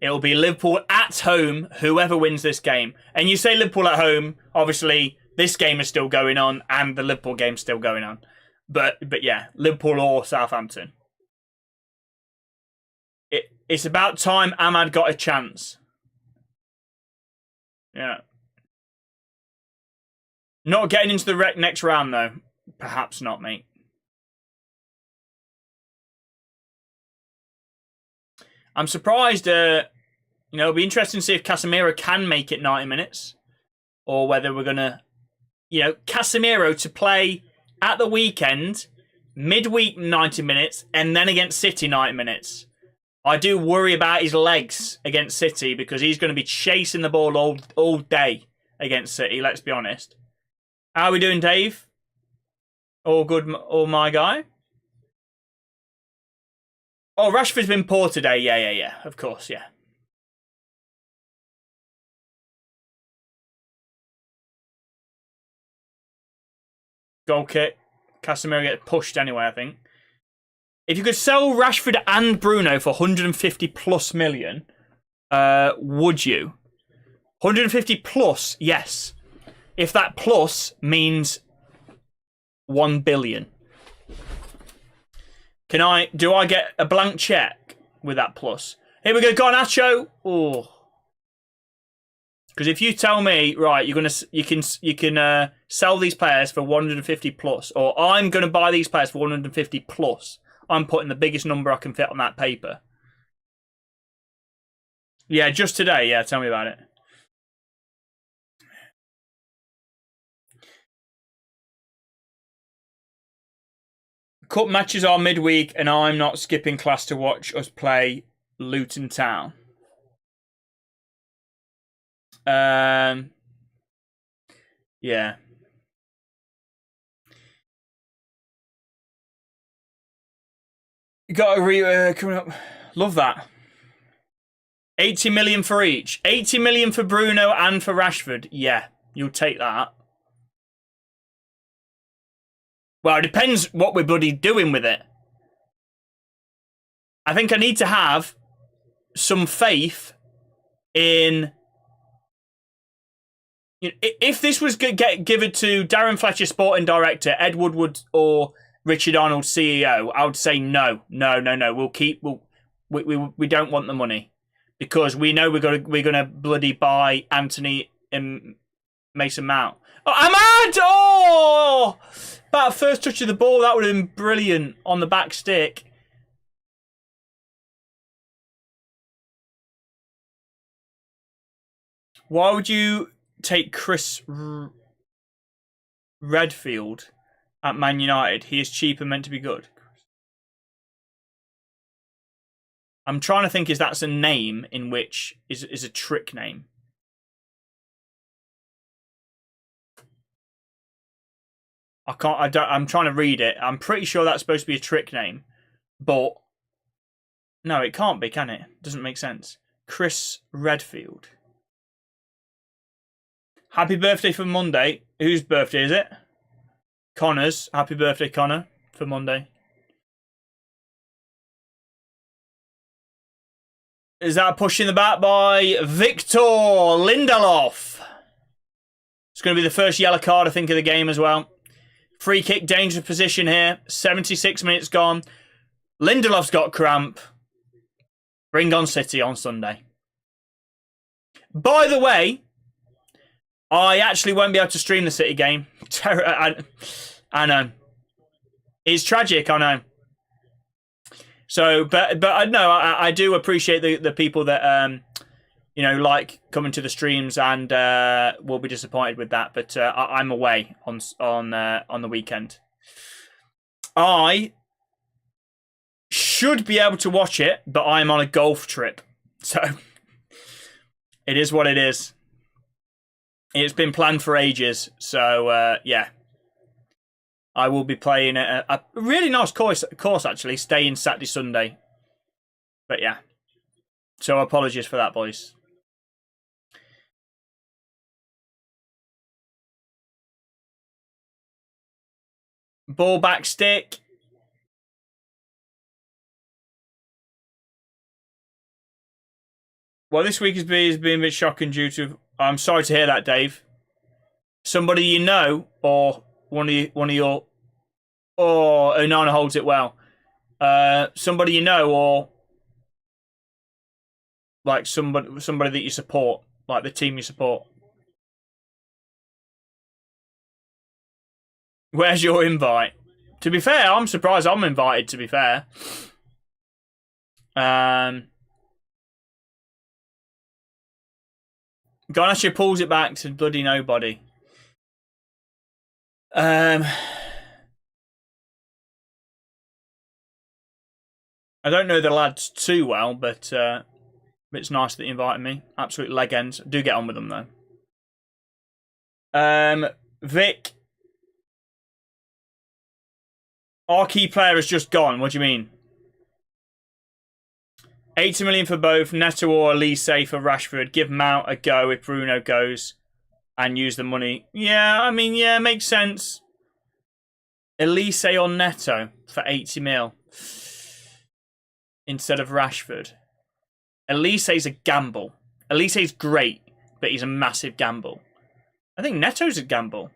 It'll be Liverpool at home, whoever wins this game. And you say Liverpool at home, obviously this game is still going on and the Liverpool game's still going on. But yeah, Liverpool or Southampton. It's about time Ahmad got a chance. Yeah. Not getting into the next round, though. Perhaps not, mate. I'm surprised, it'll be interesting to see if Casemiro can make it 90 minutes. Or whether we're going to, Casemiro to play at the weekend, midweek 90 minutes, and then against City 90 minutes. I do worry about his legs against City because he's going to be chasing the ball all day against City, let's be honest. How are we doing, Dave? All good, all my guy? Oh, Rashford's been poor today. Yeah. Of course, yeah. Goal kick. Casemiro gets pushed anyway, I think. If you could sell Rashford and Bruno for 150 plus million, would you? 150 plus, yes. If that plus means 1 billion. Do I get a blank check with that plus? Here we go, Garnacho. Oh. Because if you tell me, right, you can sell these players for 150 plus, or I'm gonna buy these players for 150 plus, I'm putting the biggest number I can fit on that paper. Yeah, just today. Yeah, tell me about it. Cup matches are midweek, and I'm not skipping class to watch us play Luton Town. Yeah. You got a coming up. Love that. 80 million for each. 80 million for Bruno and for Rashford. Yeah, you'll take that. Well, it depends what we're bloody doing with it. I think I need to have some faith in... If this was given to Darren Fletcher, sporting director, Ed Woodward, or Richard Arnold, CEO, I would say no. We don't want the money because we know we're gonna bloody buy Anthony and Mason Mount. Oh, Ahmad! Oh, about first touch of the ball, that would have been brilliant on the back stick. Why would you take Chris Redfield at Man United? He is cheap and meant to be good. I'm trying to think, is that's a name in which is a trick name. I'm trying to read it. I'm pretty sure that's supposed to be a trick name. But no, it can't be, can it? Doesn't make sense. Chris Redfield. Happy birthday for Monday. Whose birthday is it? Connor's. Happy birthday, Connor, for Monday. Is that a push in the back by Victor Lindelof? It's going to be the first yellow card, I think, of the game as well. Free kick, dangerous position here. 76 minutes gone. Lindelof's got cramp. Bring on City on Sunday. By the way, I actually won't be able to stream the City game. I know. It's tragic, I know. So, but I know I do appreciate the people that like coming to the streams and will be disappointed with that. But I'm away on the weekend. I should be able to watch it, but I'm on a golf trip, so it is what it is. It's been planned for ages, so yeah. I will be playing a really nice course actually, staying Saturday, Sunday. But yeah. So apologies for that, boys. Ball back stick. Well, this week has been a bit shocking due to... I'm sorry to hear that, Dave. Somebody you know, or one of your... Or Onana holds it well. Somebody you know, or... Like somebody that you support. Like the team you support. Where's your invite? To be fair, I'm surprised I'm invited, to be fair. Garnacho pulls it back to bloody nobody. I don't know the lads too well, but it's nice that they invited me. Absolute leg ends. Do get on with them, though. Vic. Our key player has just gone. What do you mean? 80 million for both. Neto or Elise for Rashford. Give Mount a go if Bruno goes. And use the money. Yeah, I mean, yeah, makes sense. Elise or Neto for 80 mil. Instead of Rashford. Elise's a gamble. Elise's great, but he's a massive gamble. I think Neto's a gamble.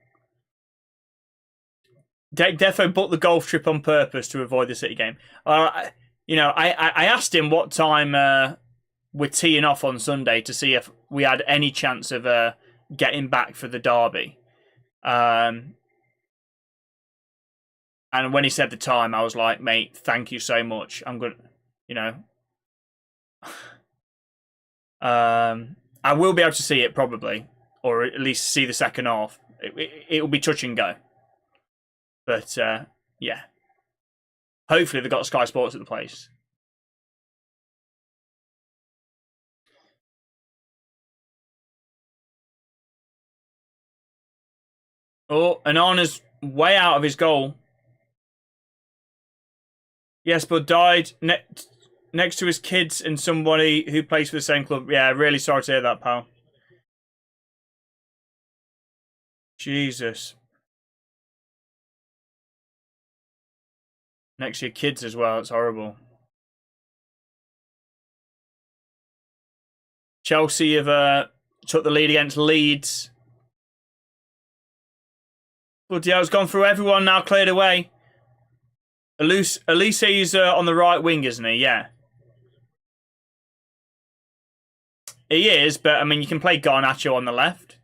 Defo booked the golf trip on purpose to avoid the City game. You know, I asked him what time we're teeing off on Sunday to see if we had any chance of getting back for the derby. And when he said the time, I was like, mate, thank you so much. I'm good, you know. I will be able to see it probably, or at least see the second half. It will be touch and go. But, yeah. Hopefully they've got Sky Sports at the place. Oh, Onana's way out of his goal. Yes, but died next to his kids and somebody who plays for the same club. Yeah, really sorry to hear that, pal. Jesus. Next to your kids as well. It's horrible. Chelsea have took the lead against Leeds. Bloody hell, it's gone through everyone now, cleared away. Elise's on the right wing, isn't he? Yeah. He is, but I mean, you can play Garnacho on the left.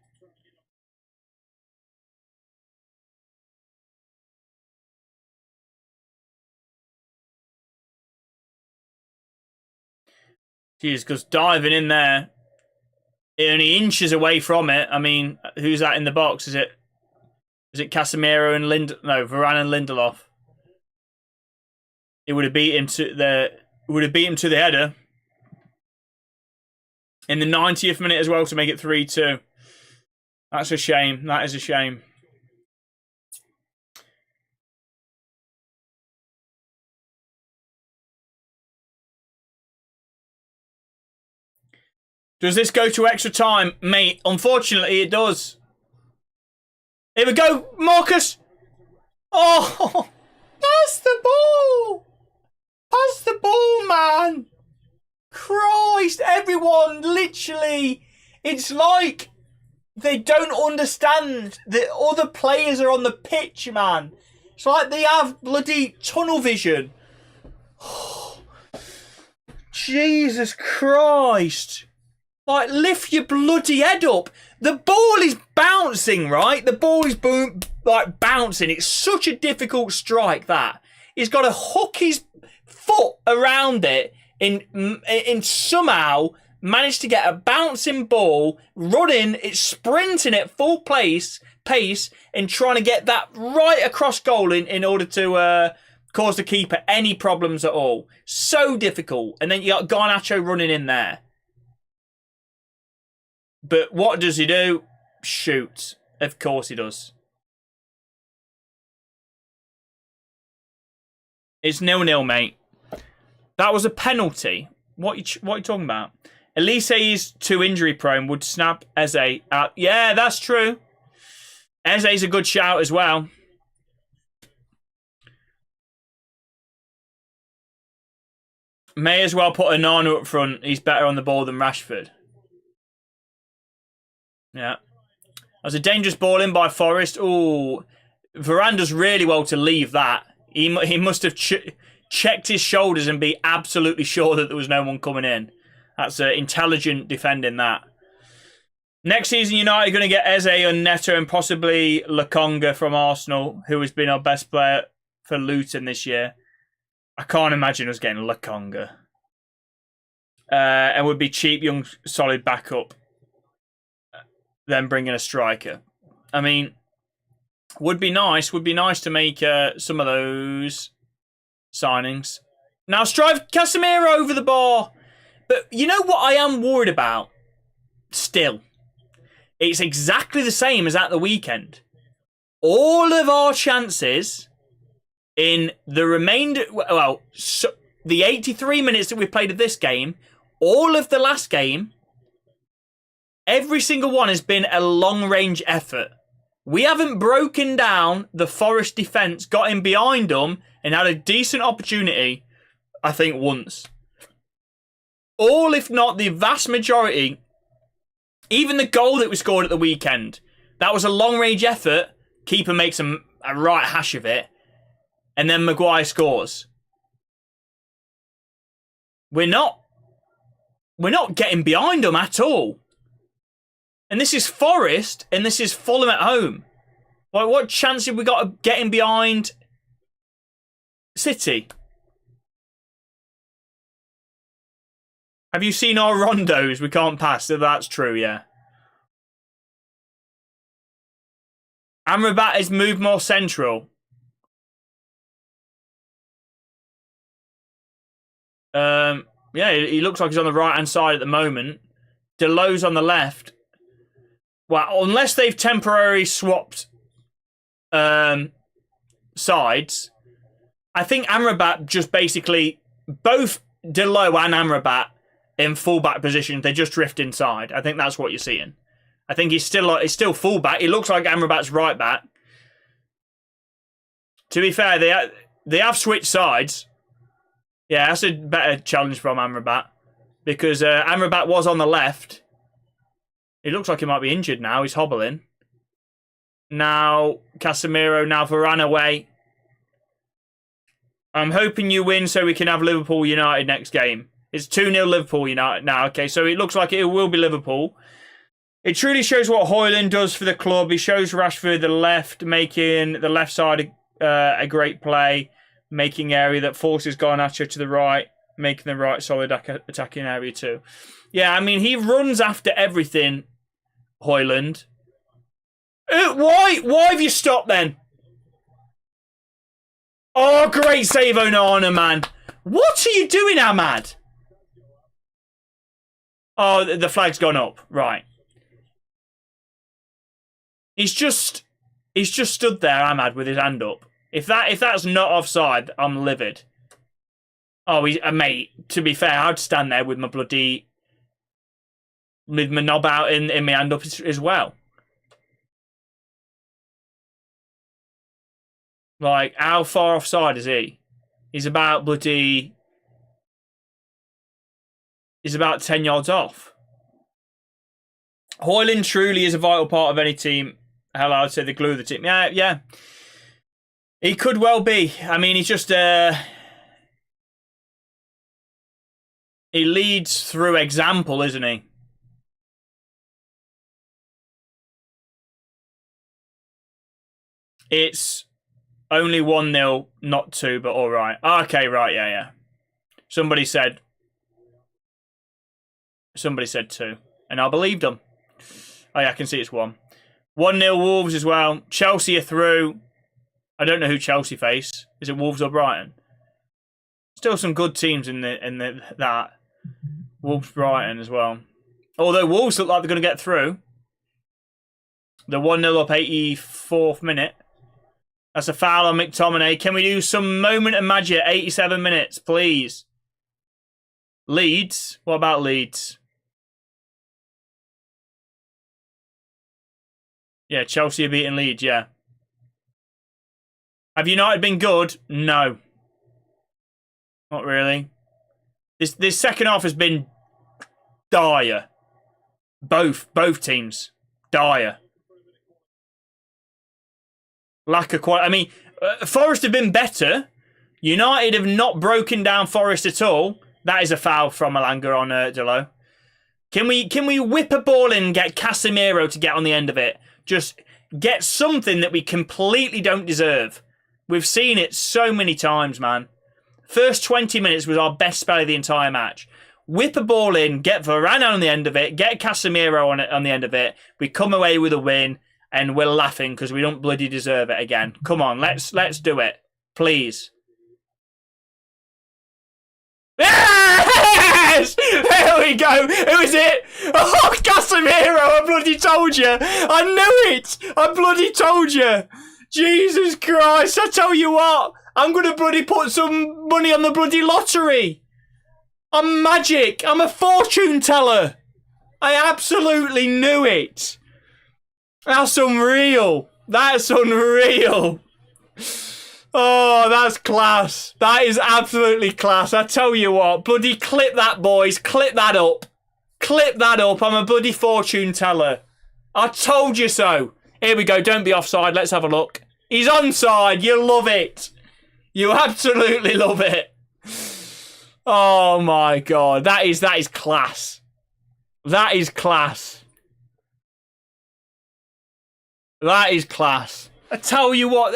Jeez, because diving in there, only inches away from it. I mean, who's that in the box? Is it Casemiro and Varane and Lindelof? It would have beat him to the header in the 90th minute as well to make it 3-2. That's a shame. That is a shame. Does this go to extra time? Mate, unfortunately it does. Here we go, Marcus. Oh, pass the ball. Pass the ball, man. Christ, everyone, literally, it's like they don't understand that other players are on the pitch, man. It's like they have bloody tunnel vision. Jesus Christ. Like, lift your bloody head up. The ball is bouncing, right? The ball is bouncing. It's such a difficult strike, that. He's got to hook his foot around it and somehow manage to get a bouncing ball, running, it's sprinting at full pace, and trying to get that right across goal in order to cause the keeper any problems at all. So difficult. And then you got Garnacho running in there. But what does he do? Shoot. Of course he does. It's 0-0, mate. That was a penalty. What are you talking about? Elise is too injury prone. Would snap Eze out. Yeah, that's true. Eze's a good shout as well. May as well put Onana up front. He's better on the ball than Rashford. Yeah. That was a dangerous ball in by Forest. Ooh. Varane does really well to leave that. He must have checked his shoulders and be absolutely sure that there was no one coming in. That's intelligent defending that. Next season, United are going to get Eze and Neto and possibly Lokonga from Arsenal, who has been our best player for Luton this year. I can't imagine us getting Lokonga. And would be cheap, young, solid backup. Then bringing a striker. I mean, would be nice. Would be nice to make some of those signings. Now, strive Casemiro over the bar. But you know what I am worried about? Still. It's exactly the same as at the weekend. All of our chances in the remainder... Well, the 83 minutes that we played of this game, all of the last game, every single one has been a long-range effort. We haven't broken down the Forest defence, got in behind them, and had a decent opportunity, I think, once. All, if not the vast majority, even the goal that we scored at the weekend, that was a long-range effort. Keeper makes a right hash of it, and then Maguire scores. We're not getting behind them at all. And this is Forest, and this is Fulham at home. Like, what chance have we got of getting behind City? Have you seen our rondos? We can't pass. So that's true, yeah. Amrabat has moved more central. Yeah, he looks like he's on the right-hand side at the moment. Delo's on the left. Well, unless they've temporarily swapped sides, I think Amrabat just basically, both Delo and Amrabat in fullback position, they just drift inside. I think that's what you're seeing. I think he's still fullback. He looks like Amrabat's right back. To be fair, they have switched sides. Yeah, that's a better challenge from Amrabat because Amrabat was on the left. He looks like he might be injured now. He's hobbling. Now Casemiro. Now Varane away. I'm hoping you win so we can have Liverpool United next game. It's 2-0 Liverpool United now. Okay, so it looks like it will be Liverpool. It truly shows what Højlund does for the club. He shows Rashford the left, making the left side a great play, making area that forces Garnacho to the right, making the right solid attacking area too. Yeah, I mean, he runs after everything, Højlund. Why have you stopped then? Oh, great save, Onana, man. What are you doing, Ahmad? Oh, the flag's gone up. Right. He's just stood there, Ahmad, with his hand up. If that's not offside, I'm livid. Oh, mate, to be fair, I'd stand there with my knob out in my hand up as well. Like, how far offside is he? He's about 10 yards off. Højlund truly is a vital part of any team. Hell, I'd say the glue of the team. Yeah. He could well be. I mean, he's just... he leads through example, isn't he? It's only 1-0, not 2, but all right. Okay, right, yeah. Somebody said 2, and I believed them. Oh, yeah, I can see it's 1. 1-0 Wolves as well. Chelsea are through. I don't know who Chelsea face. Is it Wolves or Brighton? Still some good teams in that. Wolves, Brighton as well. Although Wolves look like they're going to get through. They're 1-0 up 84th minute. That's a foul on McTominay. Can we do some moment of magic? 87 minutes, please. Leeds? What about Leeds? Yeah, Chelsea are beating Leeds, yeah. Have United been good? No. Not really. This second half has been dire. Both teams. Dire. Lack of quality. I mean, Forest have been better. United have not broken down Forest at all. That is a foul from Malanga on Delo. Can we whip a ball in and get Casemiro to get on the end of it? Just get something that we completely don't deserve. We've seen it so many times, man. First 20 minutes was our best spell of the entire match. Whip a ball in, get Varane on the end of it, get Casemiro on the end of it. We come away with a win, and we're laughing because we don't bloody deserve it again. Come on, let's do it, please. Yes! There we go. Who is it? Oh, Casemiro! I bloody told you. I knew it. I bloody told you. Jesus Christ! I tell you what, I'm gonna bloody put some money on the bloody lottery. I'm magic. I'm a fortune teller. I absolutely knew it. That's unreal. That's unreal. Oh, that's class. That is absolutely class. I tell you what, bloody clip that, boys. Clip that up. Clip that up. I'm a bloody fortune teller. I told you so. Here we go. Don't be offside. Let's have a look. He's onside. You love it. You absolutely love it. Oh my God. That is class. That is class. That is class. I tell you what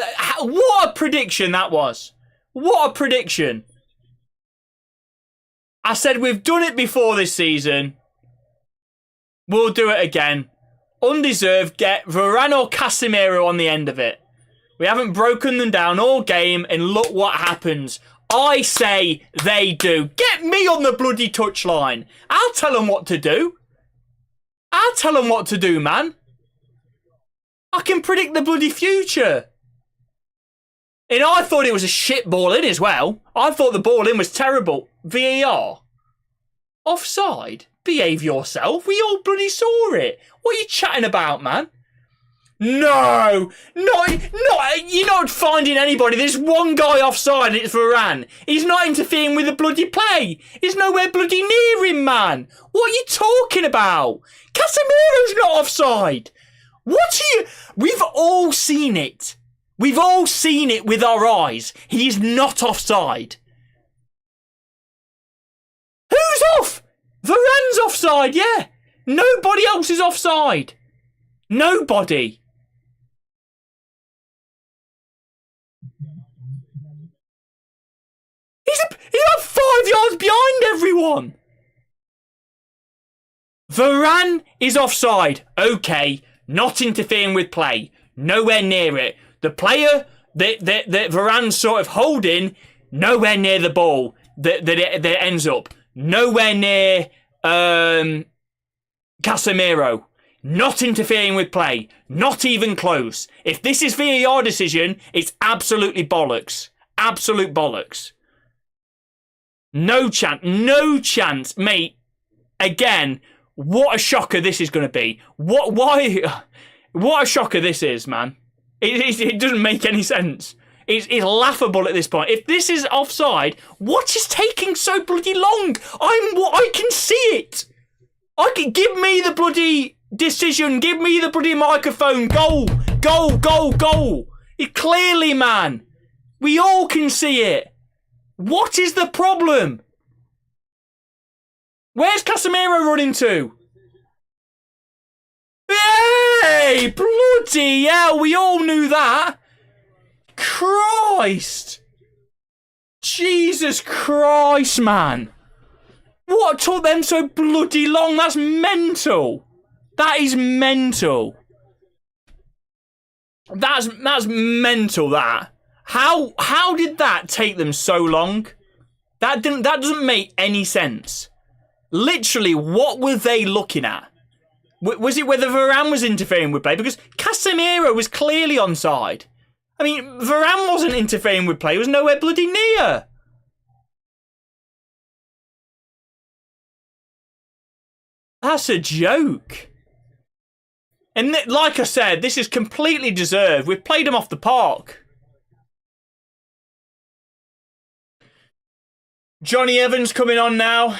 a prediction that was. What a prediction. I said we've done it before this season. We'll do it again. Undeserved, get Varane or Casemiro on the end of it. We haven't broken them down all game, and look what happens. I say they do. Get me on the bloody touchline. I'll tell them what to do. I'll tell them what to do, man. I can predict the bloody future. And I thought it was a shit ball in as well. I thought the ball in was terrible. VAR. Offside. Behave yourself. We all bloody saw it. What are you chatting about, man? No. You're not finding anybody. There's one guy offside and it's Varane. He's not interfering with the bloody play. He's nowhere bloody near him, man. What are you talking about? Casemiro's not offside. What are you... We've all seen it. We've all seen it with our eyes. He is not offside. Who's off? Varane's offside, yeah. Nobody else is offside. Nobody. He's up 5 yards behind everyone. Varane is offside. Okay. Not interfering with play. Nowhere near it. The player that Varane's sort of holding, nowhere near the ball that it ends up. Nowhere near Casemiro. Not interfering with play. Not even close. If this is VAR decision, it's absolutely bollocks. Absolute bollocks. No chance. No chance. Mate, again... What a shocker this is going to be. What a shocker this is, man. It doesn't make any sense. It's laughable at this point. If this is offside, what is taking so bloody long? I can see it. Give me the bloody decision. Give me the bloody microphone. Goal. It clearly, man. We all can see it. What is the problem? Where's Casemiro running to? Hey! Bloody hell, we all knew that. Christ. Jesus Christ, man. What took them so bloody long? That's mental. That is mental. That's mental, that. How did that take them so long? That doesn't make any sense. Literally, what were they looking at? Was it whether Varane was interfering with play? Because Casemiro was clearly onside. I mean, Varane wasn't interfering with play. He was nowhere bloody near. That's a joke. And like I said, this is completely deserved. We've played him off the park. Johnny Evans coming on now.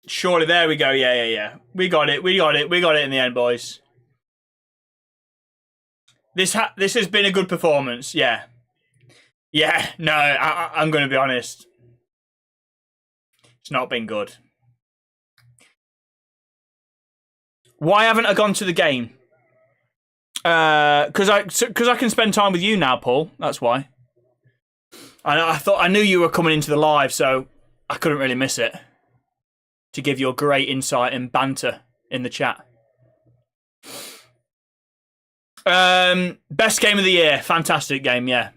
Surely, there we go. Yeah. We got it in the end, boys. This has been a good performance. Yeah. No, I'm going to be honest. It's not been good. Why haven't I gone to the game? Because I can spend time with you now, Paul. That's why. I knew you were coming into the live, so I couldn't really miss it. To give your great insight and banter in the chat. Best game of the year. Fantastic game, yeah.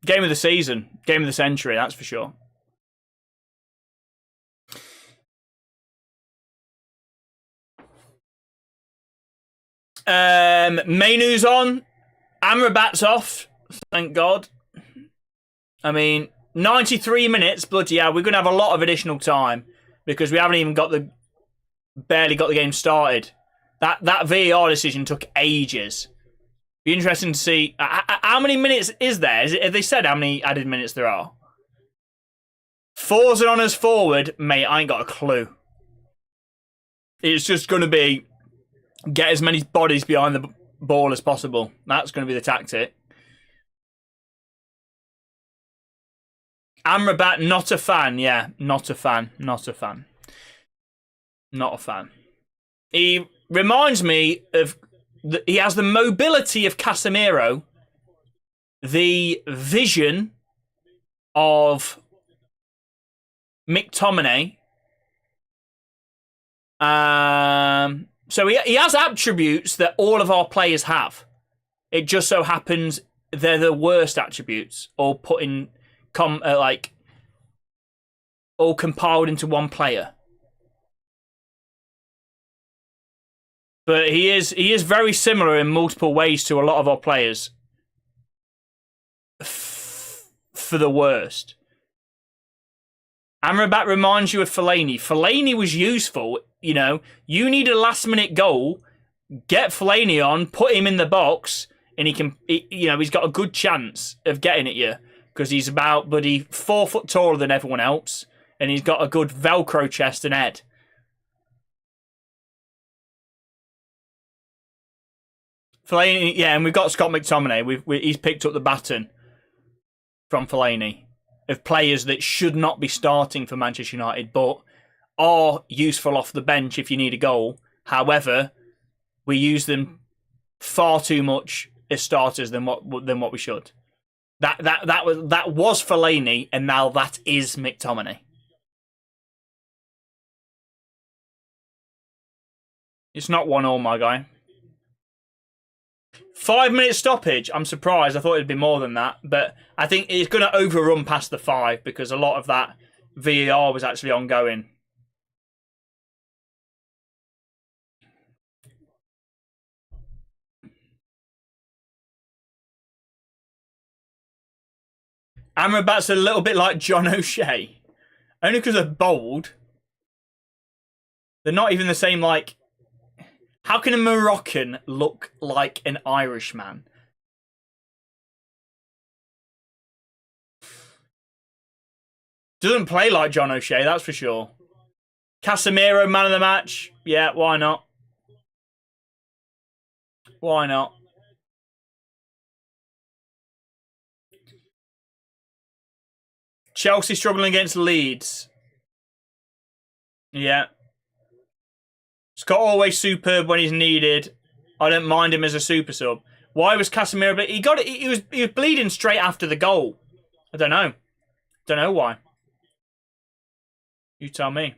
Game of the season. Game of the century, that's for sure. Mainu's on. Amrabat's off. Thank God. I mean, 93 minutes, bloody hell. We're going to have a lot of additional time because we haven't even barely got the game started. That VAR decision took ages. Be interesting to see how many minutes is there. Have they said how many added minutes there are? Fours and on us forward, mate. I ain't got a clue. It's just going to be get as many bodies behind the ball as possible. That's going to be the tactic. Amrabat, not a fan. Yeah, not a fan. Not a fan. Not a fan. He reminds me of... He has the mobility of Casemiro, the vision of McTominay. So he has attributes that all of our players have. It just so happens they're the worst attributes, all put in, all compiled into one player. But he is very similar in multiple ways to a lot of our players. For the worst. Amrabat reminds you of Fellaini. Fellaini was useful. You know, you need a last-minute goal. Get Fellaini on, put him in the box, and he's got a good chance of getting at you because he's about 4 foot taller than everyone else, and he's got a good Velcro chest and head. Fellaini, yeah, and we've got Scott McTominay. He's picked up the baton from Fellaini of players that should not be starting for Manchester United, but are useful off the bench if you need a goal. However, we use them far too much as starters than what we should. That was Fellaini, and now that is McTominay. It's not 1-1, my guy. 5-minute stoppage. I'm surprised. I thought it'd be more than that, but I think it's going to overrun past the 5 because a lot of that VAR was actually ongoing. Amrabat's a little bit like John O'Shea, only because they're bold. They're not even the same. Like, how can a Moroccan look like an Irishman? Doesn't play like John O'Shea, that's for sure. Casemiro, man of the match. Yeah, why not? Why not? Chelsea struggling against Leeds. Yeah. Scott always superb when he's needed. I don't mind him as a super sub. Why was Casemiro? But he got it. He was bleeding straight after the goal. I don't know. Don't know why. You tell me.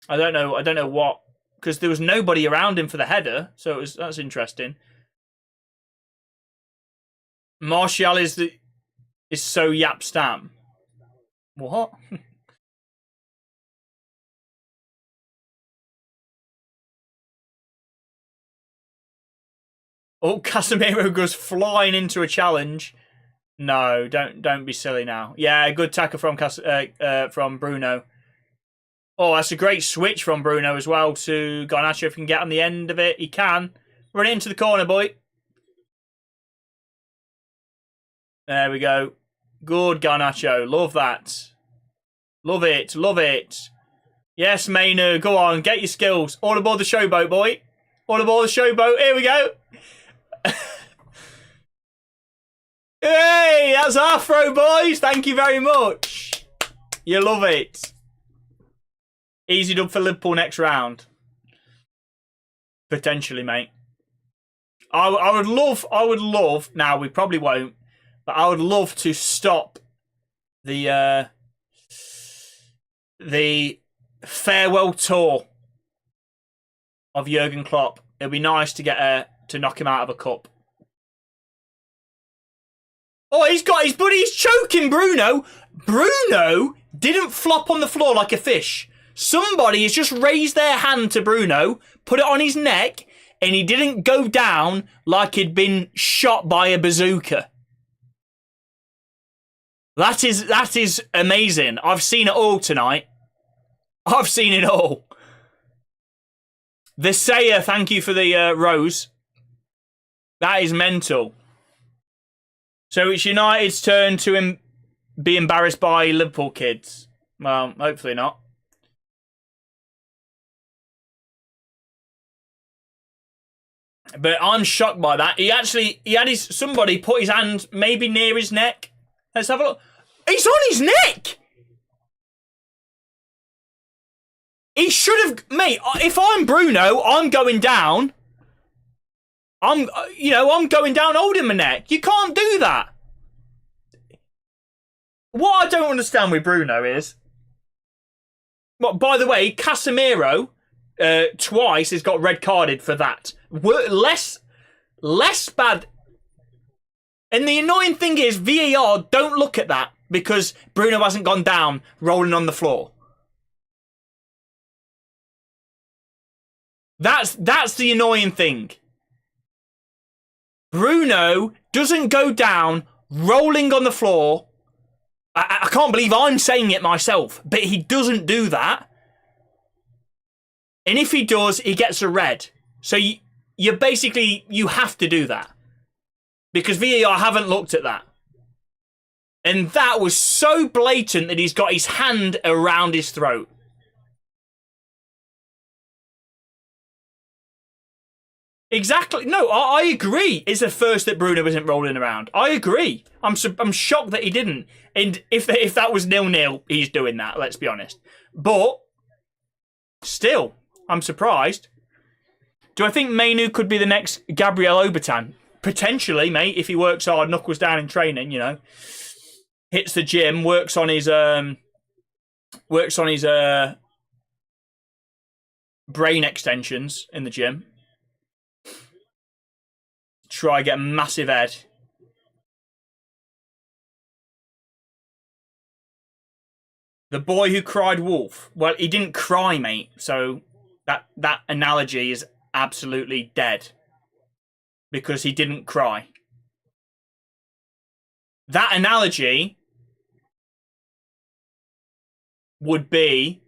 I don't know. I don't know what, because there was nobody around him for the header. So that's interesting. Martial is so Yap Stam. What? Oh, Casemiro goes flying into a challenge. No, don't be silly now. Yeah, good tackle from Bruno. Oh, that's a great switch from Bruno as well to Garnacho. If he can get on the end of it, he can. Run it into the corner, boy. There we go. Good, Garnacho. Love that. Love it. Love it. Yes, Mainu. Go on. Get your skills. All aboard the showboat, boy. All aboard the showboat. Here we go. Hey, that's our throw, boys. Thank you very much. You love it. Easy dub for Liverpool next round. Potentially, mate. I would love, now we probably won't, but I would love to stop the farewell tour of Jurgen Klopp. It'd be nice to get to knock him out of a cup. Oh, he's got his buddy. He's choking Bruno. Bruno didn't flop on the floor like a fish. Somebody has just raised their hand to Bruno, put it on his neck, and he didn't go down like he'd been shot by a bazooka. That is amazing. I've seen it all tonight. I've seen it all. Visaya, thank you for the rose. That is mental. So it's United's turn to be embarrassed by Liverpool kids. Well, hopefully not. But I'm shocked by that. He had somebody put his hand maybe near his neck. Let's have a look. He's on his neck! He should have, mate, if I'm Bruno, I'm going down. I'm going down holding my neck. You can't do that. What I don't understand with Bruno is, well, by the way, Casemiro twice has got red carded for that. Less bad. And the annoying thing is, VAR don't look at that because Bruno hasn't gone down rolling on the floor. That's the annoying thing. Bruno doesn't go down rolling on the floor. I can't believe I'm saying it myself, but he doesn't do that. And if he does, he gets a red. So you basically, you have to do that. Because VAR haven't looked at that. And that was so blatant that he's got his hand around his throat. Exactly. No, I agree. It's the first that Bruno isn't rolling around. I agree. I'm shocked that he didn't. And if that was 0-0, he's doing that, let's be honest. But still, I'm surprised. Do I think Mainu could be the next Gabriel Obertan? Potentially, mate, if he works hard, knuckles down in training, you know. Hits the gym, works on his brain extensions in the gym. Try get a massive head. The boy who cried wolf. Well, he didn't cry, mate. So that analogy is absolutely dead. Because he didn't cry. That analogy would be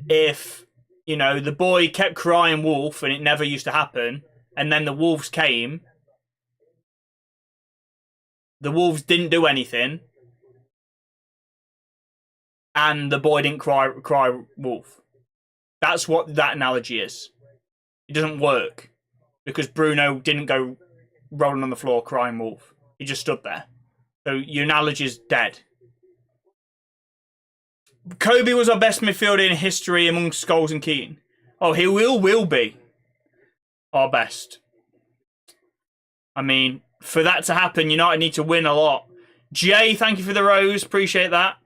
if, you know, the boy kept crying wolf and it never used to happen. And then the wolves came. The wolves didn't do anything. And the boy didn't cry wolf. That's what that analogy is. It doesn't work. Because Bruno didn't go rolling on the floor crying wolf. He just stood there. So your analogy is dead. Kobe was our best midfielder in history among Scholes and Keaton. Oh, he will be our best. I mean, for that to happen, United need to win a lot. Jay, thank you for the rose. Appreciate that.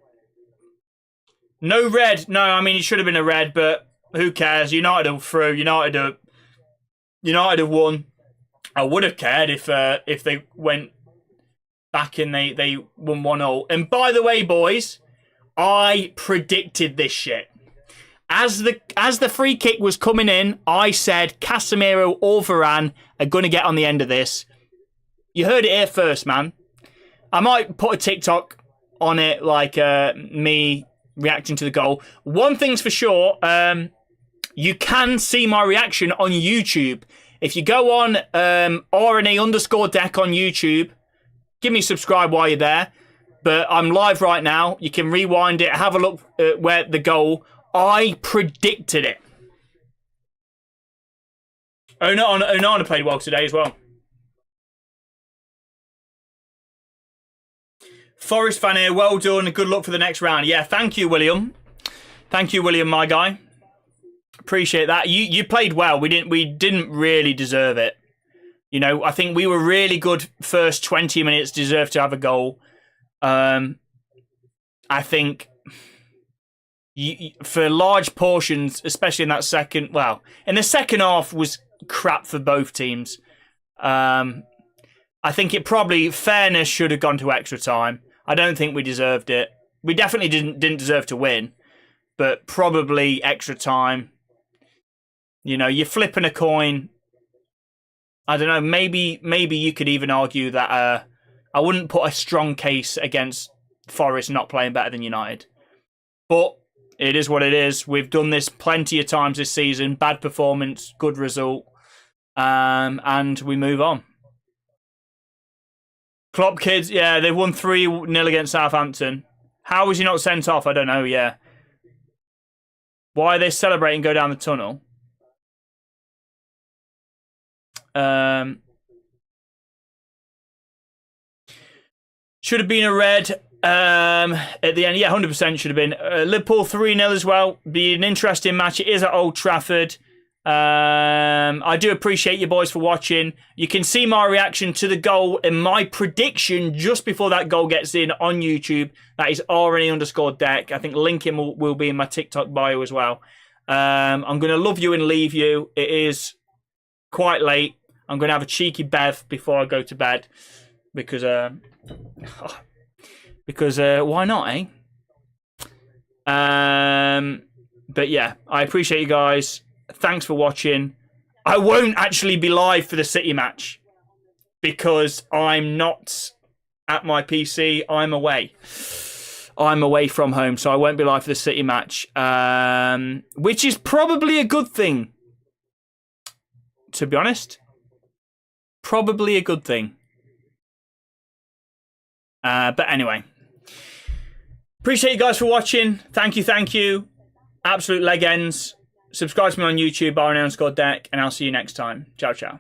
No red. No, I mean, it should have been a red, but who cares? United are through. United have won. I would have cared if they went back and they won 1-0. And by the way, boys, I predicted this shit. As the free kick was coming in, I said Casemiro or Varane are going to get on the end of this. You heard it here first, man. I might put a TikTok on it, like me reacting to the goal. One thing's for sure, you can see my reaction on YouTube. If you go on RNA_deck on YouTube, give me a subscribe while you're there. But I'm live right now. You can rewind it, have a look at where the goal. I predicted it. Onana played well today as well. Forest fan here, well done. Good luck for the next round. Yeah, thank you, William. Thank you, William, my guy. Appreciate that. You played well. We didn't really deserve it. You know, I think we were really good first 20 minutes, deserved to have a goal. I think for large portions, especially in that second, well, in the second half was crap for both teams. I think it probably, fairness, should have gone to extra time. I don't think we deserved it. We definitely didn't deserve to win, but probably extra time. You know, you're flipping a coin. I don't know, maybe you could even argue that I wouldn't put a strong case against Forest not playing better than United. But it is what it is. We've done this plenty of times this season. Bad performance, good result. And we move on. Klopp kids, yeah, they won 3-0 against Southampton. How was he not sent off? I don't know, yeah. Why are they celebrating go down the tunnel? Should have been a red at the end. Yeah, 100% should have been. Liverpool 3-0 as well. Be an interesting match. It is at Old Trafford. I do appreciate you boys for watching. You can see my reaction to the goal and my prediction just before that goal gets in on YouTube. That is RNA_deck. I think linking will be in my TikTok bio as well. I'm going to love you and leave you. It is quite late. I'm going to have a cheeky bev before I go to bed because why not, eh? But yeah, I appreciate you guys. Thanks for watching. I won't actually be live for the City match because I'm not at my PC. I'm away. I'm away from home, so I won't be live for the City match, which is probably a good thing, to be honest. Probably a good thing. But anyway, appreciate you guys for watching. Thank you. Absolute legends. Subscribe to me on YouTube, RNA_deck, and I'll see you next time. Ciao, ciao.